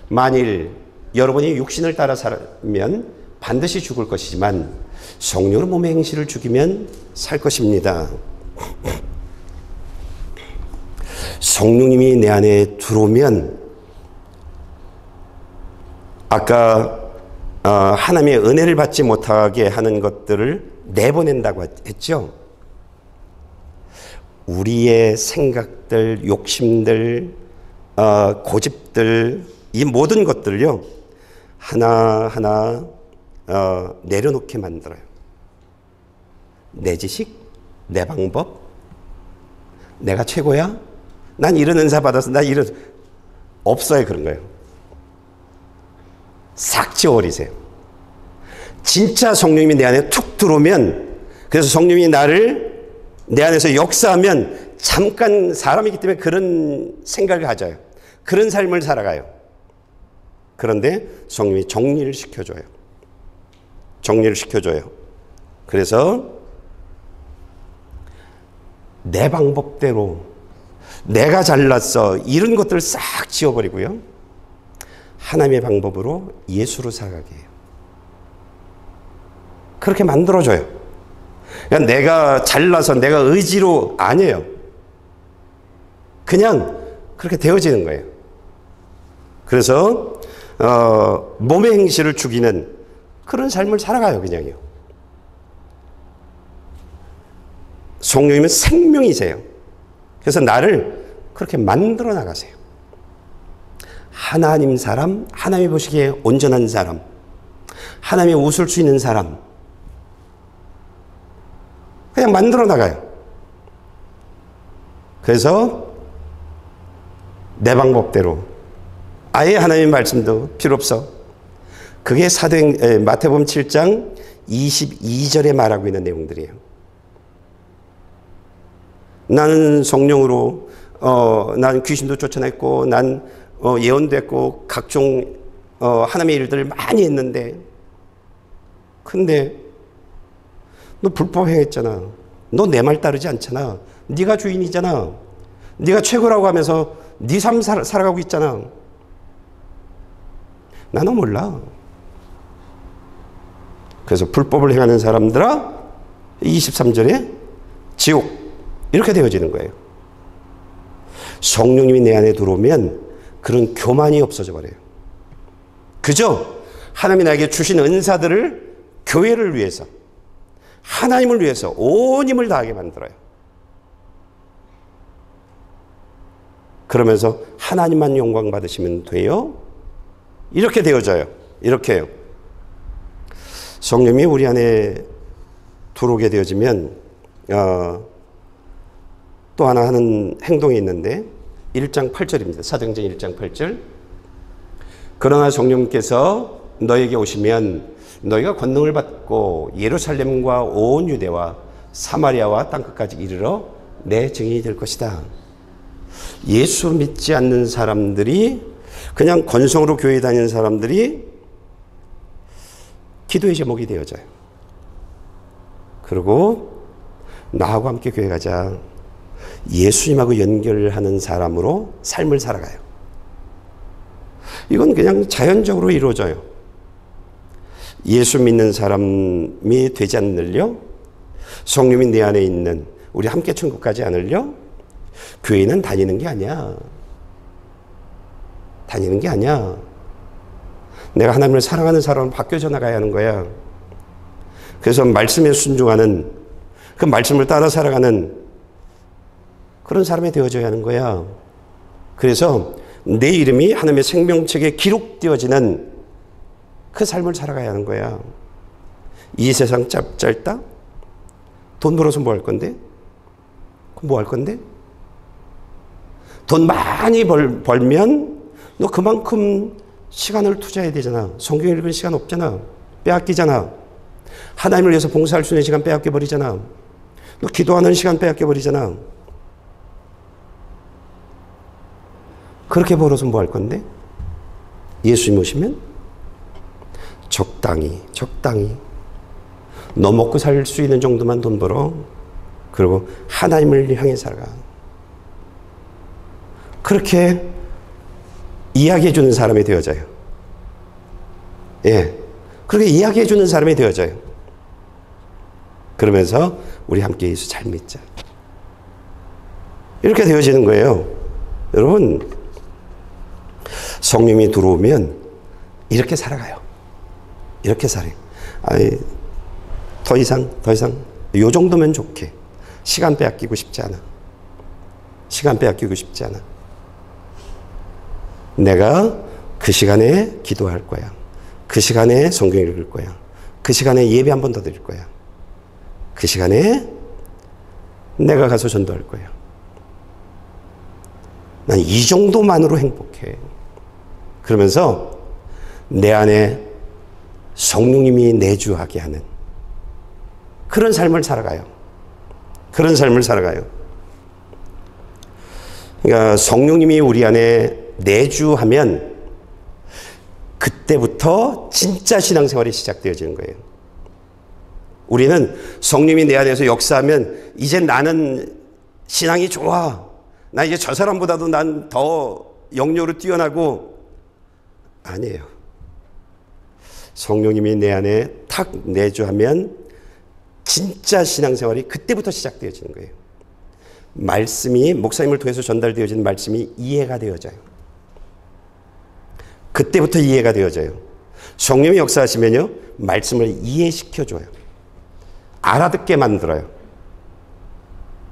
[SPEAKER 1] 만일 여러분이 육신을 따라 살면 반드시 죽을 것이지만 성령으로 몸의 행실을 죽이면 살 것입니다. 성령님이 내 안에 들어오면 아까 하나님의 은혜를 받지 못하게 하는 것들을 내보낸다고 했죠. 우리의 생각들, 욕심들, 고집들 이 모든 것들을요 하나하나 내려놓게 만들어요. 내 지식, 내 방법, 내가 최고야? 난 이런 은사 받아서 나 이런 없어요. 그런 거예요. 싹 지워버리세요. 진짜 성령님이 내 안에 툭 들어오면 그래서 성령님이 나를 내 안에서 역사하면 잠깐 사람이기 때문에 그런 생각을 가져요. 그런 삶을 살아가요. 그런데 성령님이 정리를 시켜줘요. 정리를 시켜줘요. 그래서 내 방법대로 내가 잘났어 이런 것들을 싹 지워버리고요. 하나님의 방법으로 예수로 살아가게 해요. 그렇게 만들어줘요. 그러니까 내가 잘나서 내가 의지로 아니에요. 그냥 그렇게 되어지는 거예요. 그래서 몸의 행실을 죽이는 그런 삶을 살아가요. 그냥요. 성령님은 생명이세요. 그래서 나를 그렇게 만들어 나가세요. 하나님 사람, 하나님이 보시기에 온전한 사람, 하나님이 웃을 수 있는 사람, 그냥 만들어 나가요. 그래서 내 방법대로 아예 하나님의 말씀도 필요 없어. 그게 마태복음 7장 22절에 말하고 있는 내용들이에요. 나는 성령으로 난 귀신도 쫓아냈고 난 예언도 했고 각종 하나님의 일들을 많이 했는데, 근데 너 불법 행했잖아. 너 내 말 따르지 않잖아. 네가 주인이잖아. 네가 최고라고 하면서 네 삶 살아가고 있잖아. 나는 몰라. 그래서 불법을 행하는 사람들아 23절에 지옥 이렇게 되어지는 거예요. 성령님이 내 안에 들어오면 그런 교만이 없어져 버려요. 그저 하나님이 나에게 주신 은사들을 교회를 위해서, 하나님을 위해서 온 힘을 다하게 만들어요. 그러면서 하나님만 영광 받으시면 돼요. 이렇게 되어져요. 이렇게요. 성령님이 우리 안에 들어오게 되어지면 또 하나 하는 행동이 있는데 1장 8절입니다. 사도행전 1장 8절. 그러나 성령께서 너에게 오시면 너희가 권능을 받고 예루살렘과 온 유대와 사마리아와 땅끝까지 이르러 내 증인이 될 것이다. 예수 믿지 않는 사람들이, 그냥 건성으로 교회 다니는 사람들이 기도의 제목이 되어져요. 그리고 나하고 함께 교회 가자. 예수님하고 연결하는 사람으로 삶을 살아가요. 이건 그냥 자연적으로 이루어져요. 예수 믿는 사람이 되지 않으려, 성령이 내 안에 있는 우리 함께 천국 가지 않으려 교회는 다니는 게 아니야. 다니는 게 아니야. 내가 하나님을 사랑하는 사람으로 바뀌어져 나가야 하는 거야. 그래서 말씀에 순종하는, 그 말씀을 따라 살아가는 그런 사람이 되어져야 하는 거야. 그래서 내 이름이 하나님의 생명책에 기록되어지는 그 삶을 살아가야 하는 거야. 이 세상 짧다? 돈 벌어서 뭐 할 건데? 뭐 할 건데? 돈 많이 벌면 너 그만큼 시간을 투자해야 되잖아. 성경 읽을 시간 없잖아. 빼앗기잖아. 하나님을 위해서 봉사할 수 있는 시간 빼앗겨버리잖아. 너 기도하는 시간 빼앗겨버리잖아. 그렇게 벌어서 뭐 할 건데? 예수님 오시면 적당히 너 먹고 살 수 있는 정도만 돈 벌어. 그리고 하나님을 향해 살아가. 그렇게 이야기해 주는 사람이 되어져요. 예. 그렇게 이야기해 주는 사람이 되어져요. 그러면서 우리 함께 예수 잘 믿자. 이렇게 되어지는 거예요. 여러분, 성령이 들어오면 이렇게 살아가요. 이렇게 살아요. 아니, 더 이상 요 정도면 좋게. 시간 빼앗기고 싶지 않아. 시간 빼앗기고 싶지 않아. 내가 그 시간에 기도할 거야. 그 시간에 성경 읽을 거야. 그 시간에 예배 한 번 더 드릴 거야. 그 시간에 내가 가서 전도할 거야. 난 이 정도만으로 행복해. 그러면서 내 안에 성령님이 내주하게 하는 그런 삶을 살아가요. 그런 삶을 살아가요. 그러니까 성령님이 우리 안에 내주하면 그때부터 진짜 신앙생활이 시작되어지는 거예요. 우리는 성령님이 내 안에서 역사하면 이제 나는 신앙이 좋아. 나 이제 저 사람보다도 난 더 영적으로 뛰어나고, 아니에요. 성령님이 내 안에 탁 내주하면 진짜 신앙생활이 그때부터 시작되어지는 거예요. 말씀이, 목사님을 통해서 전달되어지는 말씀이 이해가 되어져요. 그때부터 이해가 되어져요. 성령이 역사하시면요, 말씀을 이해시켜줘요. 알아듣게 만들어요.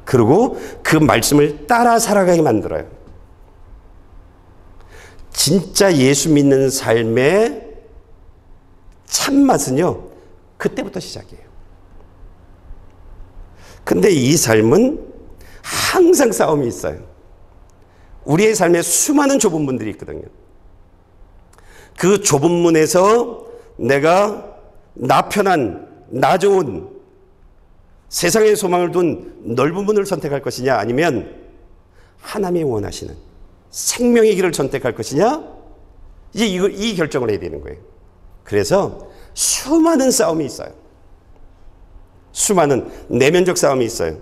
[SPEAKER 1] 그리고 그 말씀을 따라 살아가게 만들어요. 진짜 예수 믿는 삶의 참맛은요, 그때부터 시작이에요. 근데 이 삶은 항상 싸움이 있어요. 우리의 삶에 수많은 좁은 문들이 있거든요. 그 좁은 문에서 내가 나 편한, 나 좋은, 세상의 소망을 둔 넓은 문을 선택할 것이냐, 아니면 하나님이 원하시는 생명의 길을 선택할 것이냐, 이제 이 결정을 해야 되는 거예요. 그래서 수많은 싸움이 있어요. 수많은 내면적 싸움이 있어요.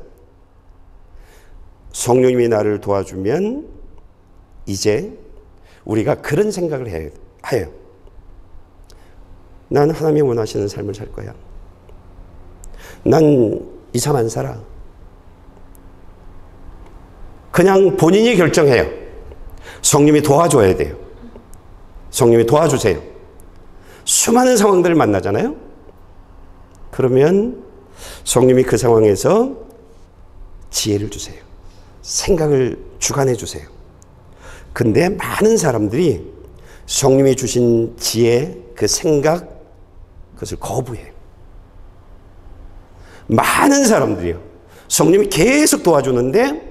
[SPEAKER 1] 성령님이 나를 도와주면 이제 우리가 그런 생각을 해요. 난 하나님이 원하시는 삶을 살 거야. 난 이 삶 안 살아. 그냥 본인이 결정해요. 성령님이 도와줘야 돼요. 성령님이 도와주세요. 수많은 상황들을 만나잖아요. 그러면 성령님이 그 상황에서 지혜를 주세요. 생각을 주관해 주세요. 근데 많은 사람들이 성령님이 주신 지혜, 그 생각, 그것을 거부해요. 많은 사람들이요, 성령님이 계속 도와주는데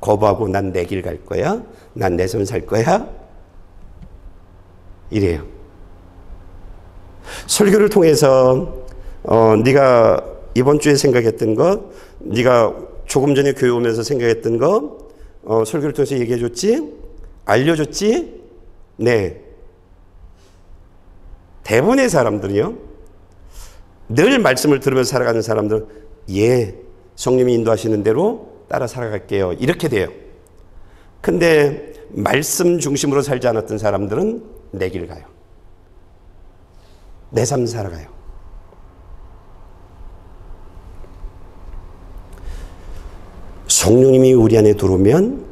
[SPEAKER 1] 거부하고, 난 내 길 갈 거야, 난 내 삶 살 거야, 이래요. 설교를 통해서 네가 이번 주에 생각했던 것, 네가 조금 전에 교회 오면서 생각했던 것, 설교를 통해서 얘기해 줬지? 알려줬지? 네. 대부분의 사람들이요, 늘 말씀을 들으면서 살아가는 사람들은, 예, 성령님이 인도하시는 대로 따라 살아갈게요, 이렇게 돼요. 근데 말씀 중심으로 살지 않았던 사람들은 내 길 가요. 내 삶 살아가요. 성령님이 우리 안에 들어오면,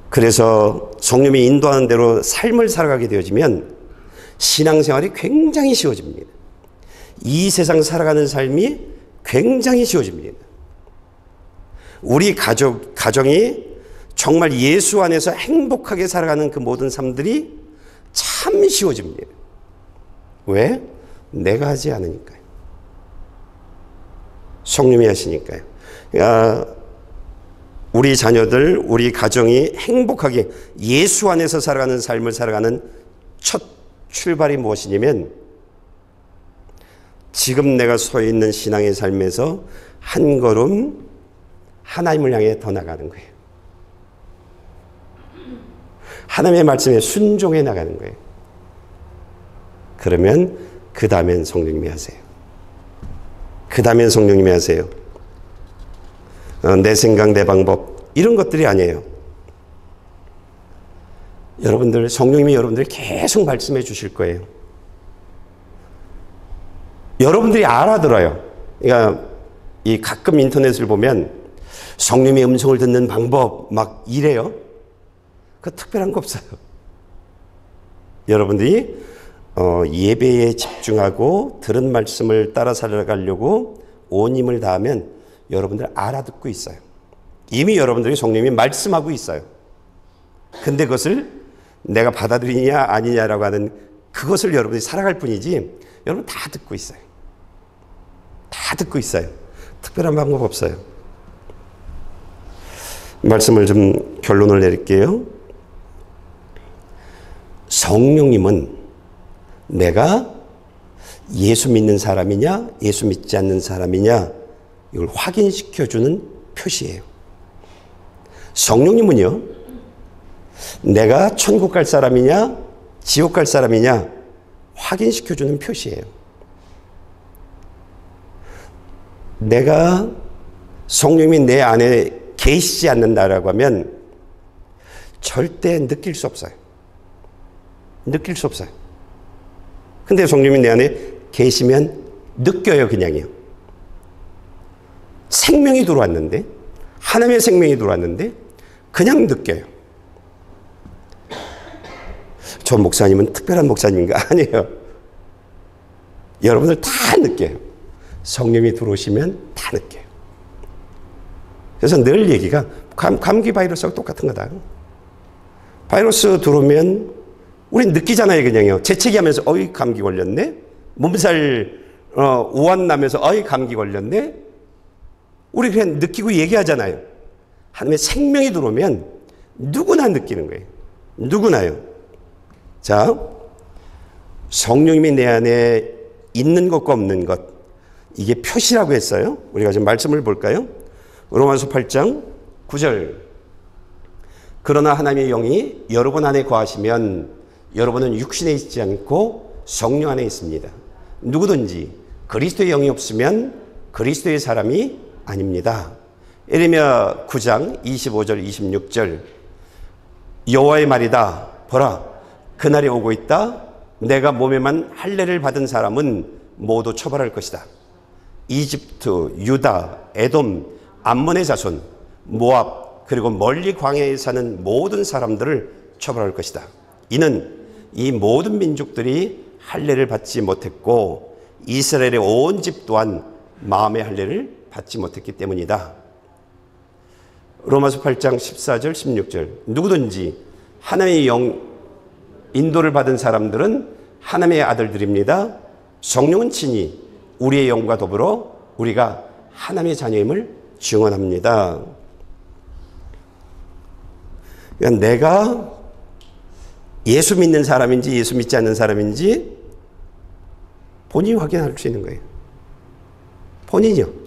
[SPEAKER 1] 그래서 성령님이 인도하는 대로 삶을 살아가게 되어지면 신앙생활이 굉장히 쉬워집니다. 이 세상 살아가는 삶이 굉장히 쉬워집니다. 우리 가정이 정말 예수 안에서 행복하게 살아가는 그 모든 삶들이 참 쉬워집니다. 왜? 내가 하지 않으니까요. 성령이 하시니까요. 우리 자녀들, 우리 가정이 행복하게 예수 안에서 살아가는 삶을 살아가는 첫 출발이 무엇이냐면, 지금 내가 서 있는 신앙의 삶에서 한 걸음 하나님을 향해 더 나가는 거예요. 하나님의 말씀에 순종해 나가는 거예요. 그러면 그 다음엔 성령님이 하세요. 그 다음엔 성령님이 하세요. 내 생각, 내 방법, 이런 것들이 아니에요. 여러분들, 성령님이 여러분들 계속 말씀해 주실 거예요. 여러분들이 알아들어요. 그러니까 이 가끔 인터넷을 보면 성령님의 음성을 듣는 방법 막 이래요. 그 특별한 거 없어요. 여러분들이 예배에 집중하고 들은 말씀을 따라 살아가려고 온 힘을 다하면 여러분들 알아듣고 있어요. 이미 여러분들이 성령님이 말씀하고 있어요. 근데 그것을 내가 받아들이냐 아니냐라고 하는 그것을 여러분들이 살아갈 뿐이지, 여러분 다 듣고 있어요. 다 듣고 있어요. 특별한 방법 없어요. 말씀을 좀 결론을 내릴게요. 성령님은 내가 예수 믿는 사람이냐 예수 믿지 않는 사람이냐 이걸 확인시켜주는 표시예요. 성령님은요, 내가 천국 갈 사람이냐 지옥 갈 사람이냐 확인시켜주는 표시예요. 내가 성령님이 내 안에 계시지 않는다라고 하면 절대 느낄 수 없어요. 느낄 수 없어요. 근데 성령님이 내 안에 계시면 느껴요, 그냥요. 생명이 들어왔는데, 하나님의 생명이 들어왔는데 그냥 느껴요. 저 목사님은 특별한 목사님인가? 아니에요. 여러분들 다 느껴요. 성령이 들어오시면 다 느껴요. 그래서 늘 얘기가 감기 바이러스하고 똑같은 거다. 바이러스 들어오면 우린 느끼잖아요, 그냥요. 재채기하면서 어이 감기 걸렸네. 몸살 오한 나면서 어이 감기 걸렸네. 우리 그냥 느끼고 얘기하잖아요. 하나님의 생명이 들어오면 누구나 느끼는 거예요. 누구나요. 자, 성령님이 내 안에 있는 것과 없는 것, 이게 표시라고 했어요. 우리가 지금 말씀을 볼까요? 로마서 8장 9절. 그러나 하나님의 영이 여러분 안에 거하시면 여러분은 육신에 있지 않고 성령 안에 있습니다. 누구든지 그리스도의 영이 없으면 그리스도의 사람이 아닙니다. 예레미야 9장 25절 26절. 여호와의 말이다. 보라, 그날이 오고 있다. 내가 몸에만 할례를 받은 사람은 모두 처벌할 것이다. 이집트, 유다, 에돔, 암몬의 자손, 모압, 그리고 멀리 광야에 사는 모든 사람들을 처벌할 것이다. 이는 이 모든 민족들이 할례를 받지 못했고 이스라엘의 온 집 또한 마음의 할례를 받지 못했기 때문이다. 로마서 8장 14절 16절. 누구든지 하나님의 영 인도를 받은 사람들은 하나님의 아들들입니다. 성령은 친히 우리의 영과 더불어 우리가 하나님의 자녀임을 증언합니다. 그러니까 내가 예수 믿는 사람인지 예수 믿지 않는 사람인지 본인이 확인할 수 있는 거예요. 본인이요.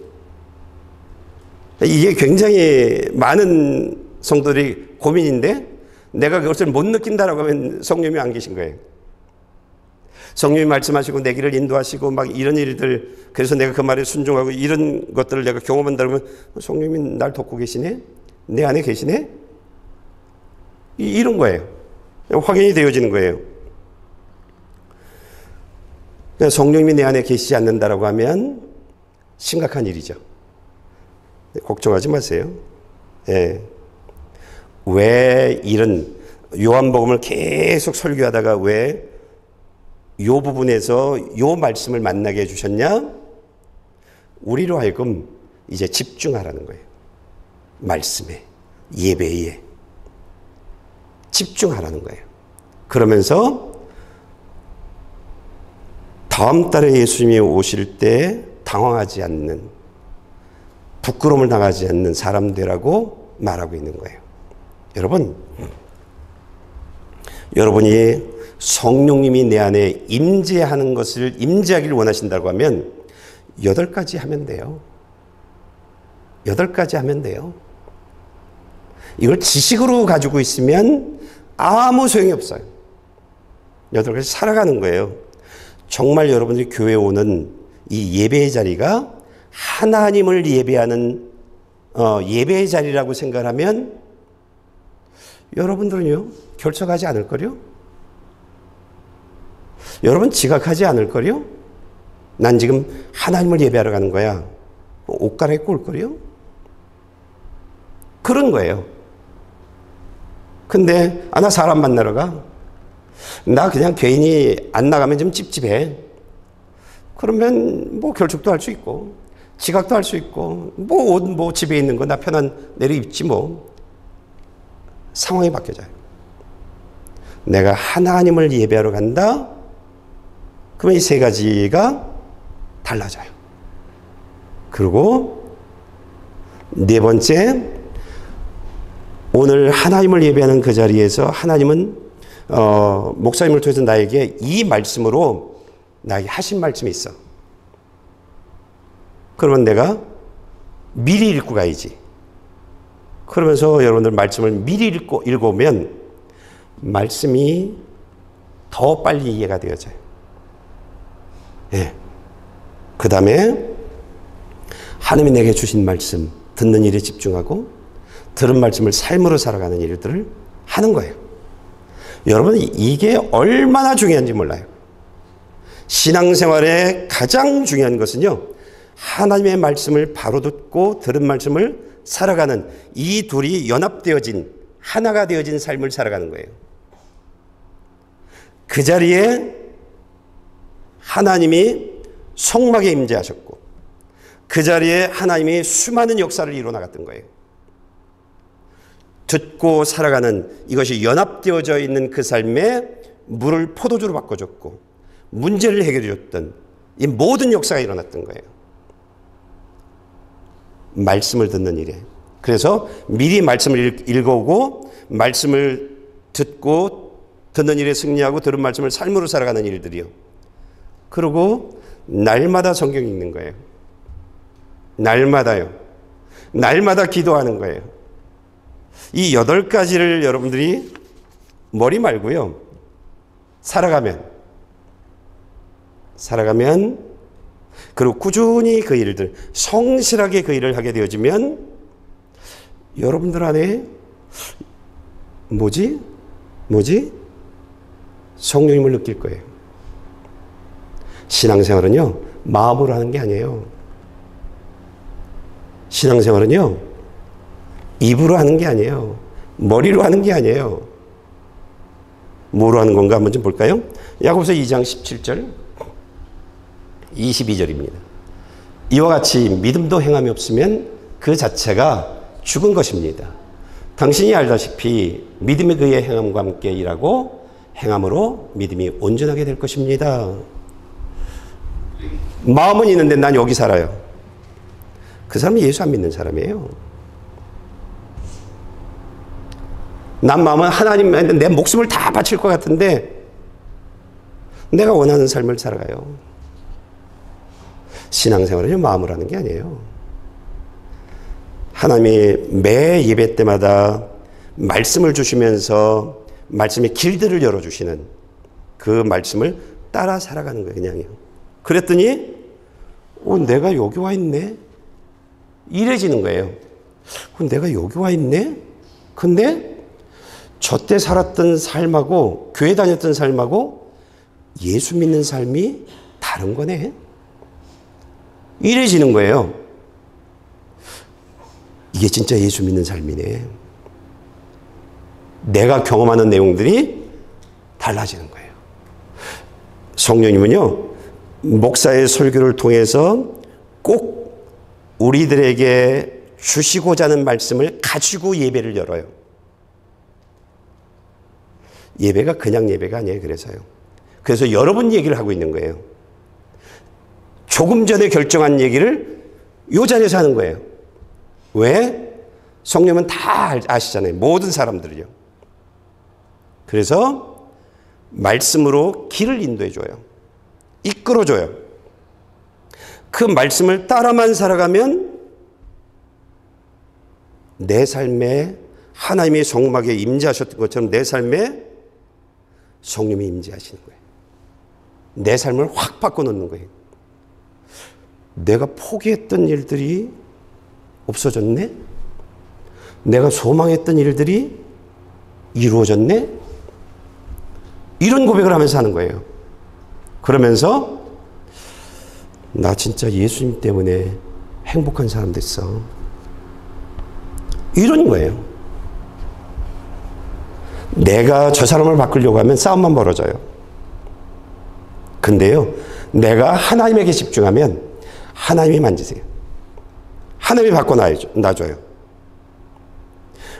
[SPEAKER 1] 이게 굉장히 많은 성도들이 고민인데 내가 그것을 못 느낀다라고 하면 성령님이 안 계신 거예요. 성령님이 말씀하시고 내 길을 인도하시고 막 이런 일들, 그래서 내가 그 말에 순종하고 이런 것들을 내가 경험한다고 하면 성령님이 날 돕고 계시네? 내 안에 계시네? 이런 거예요. 확인이 되어지는 거예요. 성령님이 내 안에 계시지 않는다라고 하면 심각한 일이죠. 걱정하지 마세요. 예. 왜 이런 요한복음을 계속 설교하다가 왜 요 부분에서 요 말씀을 만나게 해주셨냐? 우리로 하여금 이제 집중하라는 거예요. 말씀에, 예배에 집중하라는 거예요. 그러면서 다음 달에 예수님이 오실 때 당황하지 않는, 부끄러움을 당하지 않는 사람 되라고 말하고 있는 거예요. 여러분이 성령님이 내 안에 임재하는 것을 임재하기를 원하신다고 하면 8가지 하면 돼요. 8가지 하면 돼요. 이걸 지식으로 가지고 있으면 아무 소용이 없어요. 8가지 살아가는 거예요. 정말 여러분들이 교회에 오는 이 예배의 자리가 하나님을 예배하는 예배의 자리라고 생각하면 여러분들은요 결석하지 않을걸요? 여러분 지각하지 않을걸요? 난 지금 하나님을 예배하러 가는 거야. 옷 갈아입고 올걸요? 그런 거예요. 근데 나 사람 만나러 가. 나 그냥 괜히 안 나가면 좀 찝찝해. 그러면 뭐 결축도 할 수 있고 지각도 할 수 있고 뭐 옷 뭐 집에 있는 거 나 편한 내려 입지 뭐. 상황이 바뀌어져요. 내가 하나님을 예배하러 간다? 그러면 이 3가지가 달라져요. 그리고 4번째, 오늘 하나님을 예배하는 그 자리에서 하나님은 목사님을 통해서 나에게 이 말씀으로 나에게 하신 말씀이 있어. 그러면 내가 미리 읽고 가야지. 그러면서 여러분들 말씀을 미리 읽어오면 말씀이 더 빨리 이해가 되어져요. 예. 그 다음에 하나님이 내게 주신 말씀 듣는 일에 집중하고 들은 말씀을 삶으로 살아가는 일들을 하는 거예요. 여러분, 이게 얼마나 중요한지 몰라요. 신앙생활의 가장 중요한 것은요, 하나님의 말씀을 바로 듣고 들은 말씀을 살아가는 이 둘이 연합되어진, 하나가 되어진 삶을 살아가는 거예요. 그 자리에 하나님이 성막에 임재하셨고, 그 자리에 하나님이 수많은 역사를 이루어 나갔던 거예요. 듣고 살아가는, 이것이 연합되어져 있는 그 삶에 물을 포도주로 바꿔줬고 문제를 해결해 줬던 이 모든 역사가 일어났던 거예요. 말씀을 듣는 일에. 그래서 미리 말씀을 읽어오고 말씀을 듣고 듣는 일에 승리하고 들은 말씀을 삶으로 살아가는 일들이요. 그리고 날마다 성경 읽는 거예요. 날마다요. 날마다 기도하는 거예요. 이 8가지를 여러분들이 머리 말고요, 살아가면, 그리고 꾸준히 그 일들, 성실하게 그 일을 하게 되어지면 여러분들 안에 뭐지? 성령님을 느낄 거예요. 신앙생활은요, 마음으로 하는 게 아니에요. 신앙생활은요, 입으로 하는 게 아니에요. 머리로 하는 게 아니에요. 뭐로 하는 건가 한번 좀 볼까요? 야고보서 2장 17절 22절입니다. 이와 같이 믿음도 행함이 없으면 그 자체가 죽은 것입니다. 당신이 알다시피 믿음이 그의 행함과 함께 일하고 행함으로 믿음이 온전하게 될 것입니다. 마음은 있는데 난 여기 살아요. 그 사람은 예수 안 믿는 사람이에요. 난 마음은 하나님한테 내 목숨을 다 바칠 것 같은데 내가 원하는 삶을 살아가요. 신앙생활은 마음으로 하는 게 아니에요. 하나님이 매 예배 때마다 말씀을 주시면서 말씀의 길들을 열어주시는 그 말씀을 따라 살아가는 거예요. 그냥요. 그랬더니 내가 여기 와 있네? 이래지는 거예요. 내가 여기 와 있네? 근데 저때 살았던 삶하고 교회 다녔던 삶하고 예수 믿는 삶이 다른 거네? 이래지는 거예요. 이게 진짜 예수 믿는 삶이네. 내가 경험하는 내용들이 달라지는 거예요. 성령님은요, 목사의 설교를 통해서 꼭 우리들에게 주시고자 하는 말씀을 가지고 예배를 열어요. 예배가 그냥 예배가 아니에요. 그래서 여러분 얘기를 하고 있는 거예요. 조금 전에 결정한 얘기를 이 자리에서 하는 거예요. 왜? 성령은 다 아시잖아요. 모든 사람들이요. 그래서 말씀으로 길을 인도해줘요. 이끌어줘요. 그 말씀을 따라만 살아가면 내 삶에 하나님의 성막에 임재하셨던 것처럼 내 삶에 성령이 임재하시는 거예요. 내 삶을 확 바꿔놓는 거예요. 내가 포기했던 일들이 없어졌네? 내가 소망했던 일들이 이루어졌네? 이런 고백을 하면서 하는 거예요. 그러면서 나 진짜 예수님 때문에 행복한 사람 됐어. 이런 거예요. 내가 저 사람을 바꾸려고 하면 싸움만 벌어져요. 근데요, 내가 하나님에게 집중하면 하나님이 만지세요. 하나님이 바꿔놔줘요.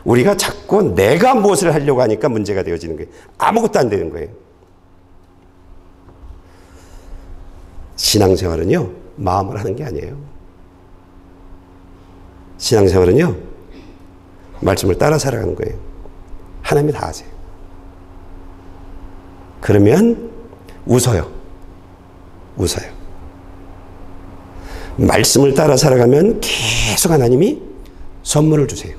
[SPEAKER 1] 우리가 자꾸 내가 무엇을 하려고 하니까 문제가 되어지는 거예요. 아무것도 안 되는 거예요. 신앙생활은요, 마음을 하는 게 아니에요. 신앙생활은요, 말씀을 따라 살아가는 거예요. 하나님이 다 하세요. 그러면 웃어요. 말씀을 따라 살아가면 계속 하나님이 선물을 주세요.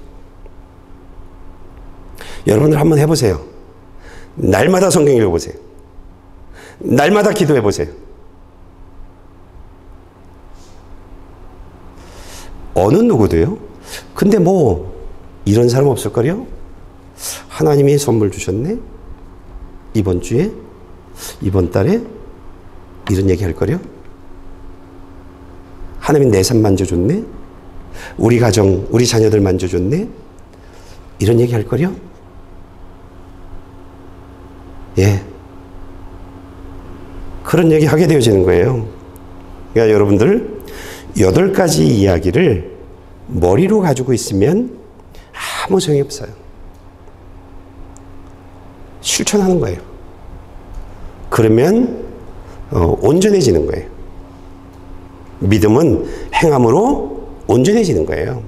[SPEAKER 1] 여러분들 한번 해보세요. 날마다 성경 읽어보세요. 날마다 기도해보세요. 어느 누구도요? 근데 이런 사람 없을걸요? 하나님이 선물 주셨네? 이번 주에? 이번 달에? 이런 얘기 할걸요? 하나님이 내 삶 만져줬네? 우리 가정, 우리 자녀들 만져줬네? 이런 얘기 할걸요? 예. 그런 얘기 하게 되어지는 거예요. 그러니까 여러분들 8가지 이야기를 머리로 가지고 있으면 아무 소용이 없어요. 실천하는 거예요. 그러면 온전해지는 거예요. 믿음은 행함으로 온전해지는 거예요.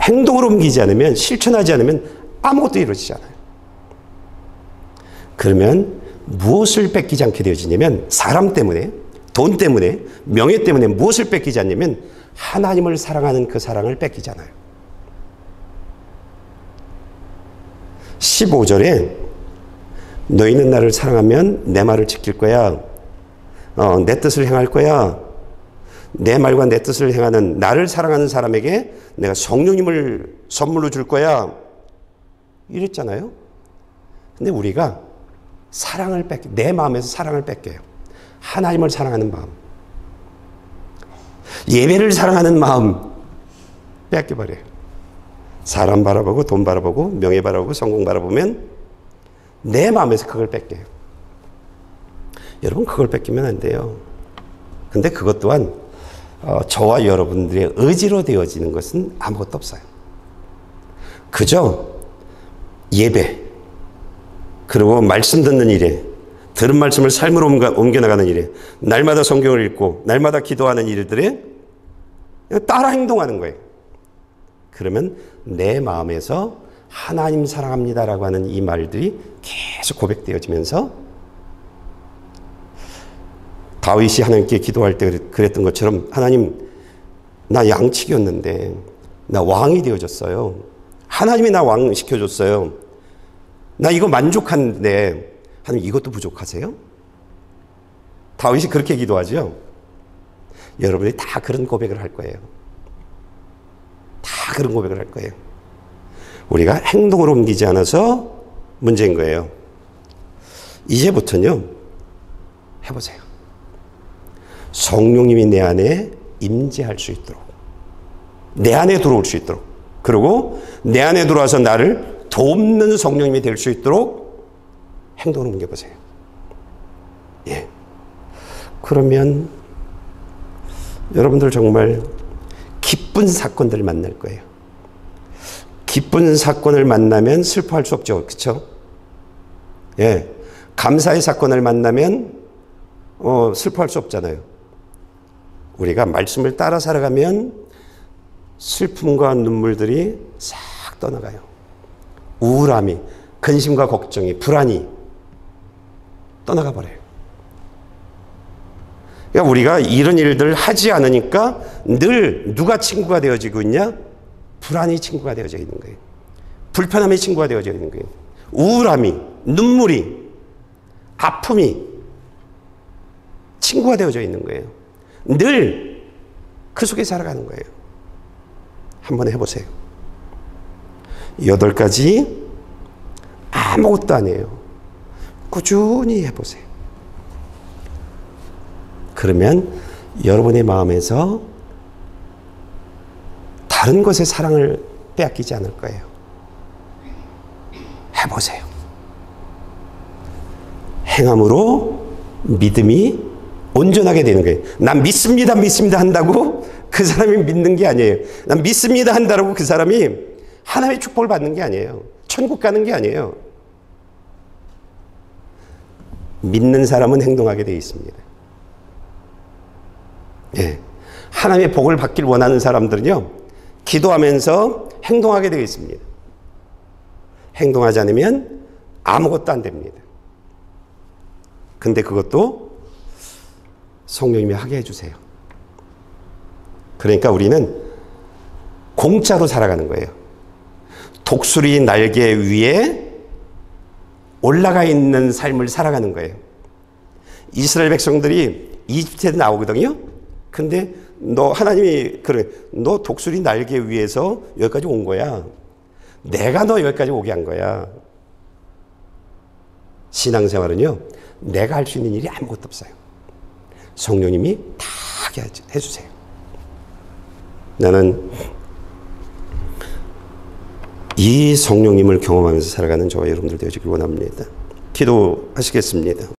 [SPEAKER 1] 행동으로 옮기지 않으면, 실천하지 않으면 아무것도 이루어지지 않아요. 그러면 무엇을 뺏기지 않게 되어지냐면, 사람 때문에, 돈 때문에, 명예 때문에 무엇을 뺏기지 않냐면 하나님을 사랑하는 그 사랑을 뺏기잖아요. 15절에 너희는 나를 사랑하면 내 말을 지킬 거야. 내 뜻을 행할 거야. 내 말과 내 뜻을 행하는 나를 사랑하는 사람에게 내가 성령님을 선물로 줄 거야. 이랬잖아요. 근데 우리가 사랑을 내 마음에서 사랑을 뺏겨요. 하나님을 사랑하는 마음. 예배를 사랑하는 마음 뺏겨버려요. 사람 바라보고 돈 바라보고 명예 바라보고 성공 바라보면 내 마음에서 그걸 뺏겨요. 여러분 그걸 뺏기면 안 돼요. 근데 그것 또한 저와 여러분들의 의지로 되어지는 것은 아무것도 없어요. 그저 예배, 그리고 말씀 듣는 일에, 들은 말씀을 삶으로 옮겨나가는 일에, 날마다 성경을 읽고 날마다 기도하는 일들에 따라 행동하는 거예요. 그러면 내 마음에서 하나님 사랑합니다라고 하는 이 말들이 계속 고백되어지면서 다윗이 하나님께 기도할 때 그랬던 것처럼 하나님 나 양치기였는데 나 왕이 되어졌어요. 하나님이 나 왕 시켜줬어요. 나 이거 만족한데 하나님 이것도 부족하세요? 다윗이 그렇게 기도하죠. 여러분이 다 그런 고백을 할 거예요. 다 그런 고백을 할 거예요. 우리가 행동으로 옮기지 않아서 문제인 거예요. 이제부터는요, 해보세요. 성령님이 내 안에 임재할 수 있도록, 내 안에 들어올 수 있도록, 그리고 내 안에 들어와서 나를 돕는 성령님이 될 수 있도록 행동을 옮겨보세요. 예. 그러면 여러분들 정말 기쁜 사건들을 만날 거예요. 기쁜 사건을 만나면 슬퍼할 수 없죠. 그렇죠? 예. 감사의 사건을 만나면 슬퍼할 수 없잖아요. 우리가 말씀을 따라 살아가면 슬픔과 눈물들이 싹 떠나가요. 우울함이, 근심과 걱정이, 불안이 떠나가 버려요. 그러니까 우리가 이런 일들을 하지 않으니까 늘 누가 친구가 되어지고 있냐? 불안이 친구가 되어져 있는 거예요. 불편함이 친구가 되어져 있는 거예요. 우울함이, 눈물이, 아픔이 친구가 되어져 있는 거예요. 늘 그 속에 살아가는 거예요. 한번 해보세요. 8가지 아무것도 아니에요. 꾸준히 해보세요. 그러면 여러분의 마음에서 다른 것의 사랑을 빼앗기지 않을 거예요. 해보세요. 행함으로 믿음이 온전하게 되는 거예요. 난 믿습니다, 믿습니다 한다고 그 사람이 믿는 게 아니에요. 난 믿습니다 한다고 그 사람이 하나님의 축복을 받는 게 아니에요. 천국 가는 게 아니에요. 믿는 사람은 행동하게 되어 있습니다. 예. 하나님의 복을 받길 원하는 사람들은요, 기도하면서 행동하게 되어 있습니다. 행동하지 않으면 아무것도 안 됩니다. 근데 그것도 성령님이 하게 해주세요. 그러니까 우리는 공짜로 살아가는 거예요. 독수리 날개 위에 올라가 있는 삶을 살아가는 거예요. 이스라엘 백성들이 이집트에 나오거든요. 근데 너 하나님이 그래, 너 독수리 날개 위에서 여기까지 온 거야. 내가 너 여기까지 오게 한 거야. 신앙생활은요, 내가 할 수 있는 일이 아무것도 없어요. 성령님이 다 해주세요. 나는 이 성령님을 경험하면서 살아가는 저와 여러분들 되시길 원합니다. 기도하시겠습니다.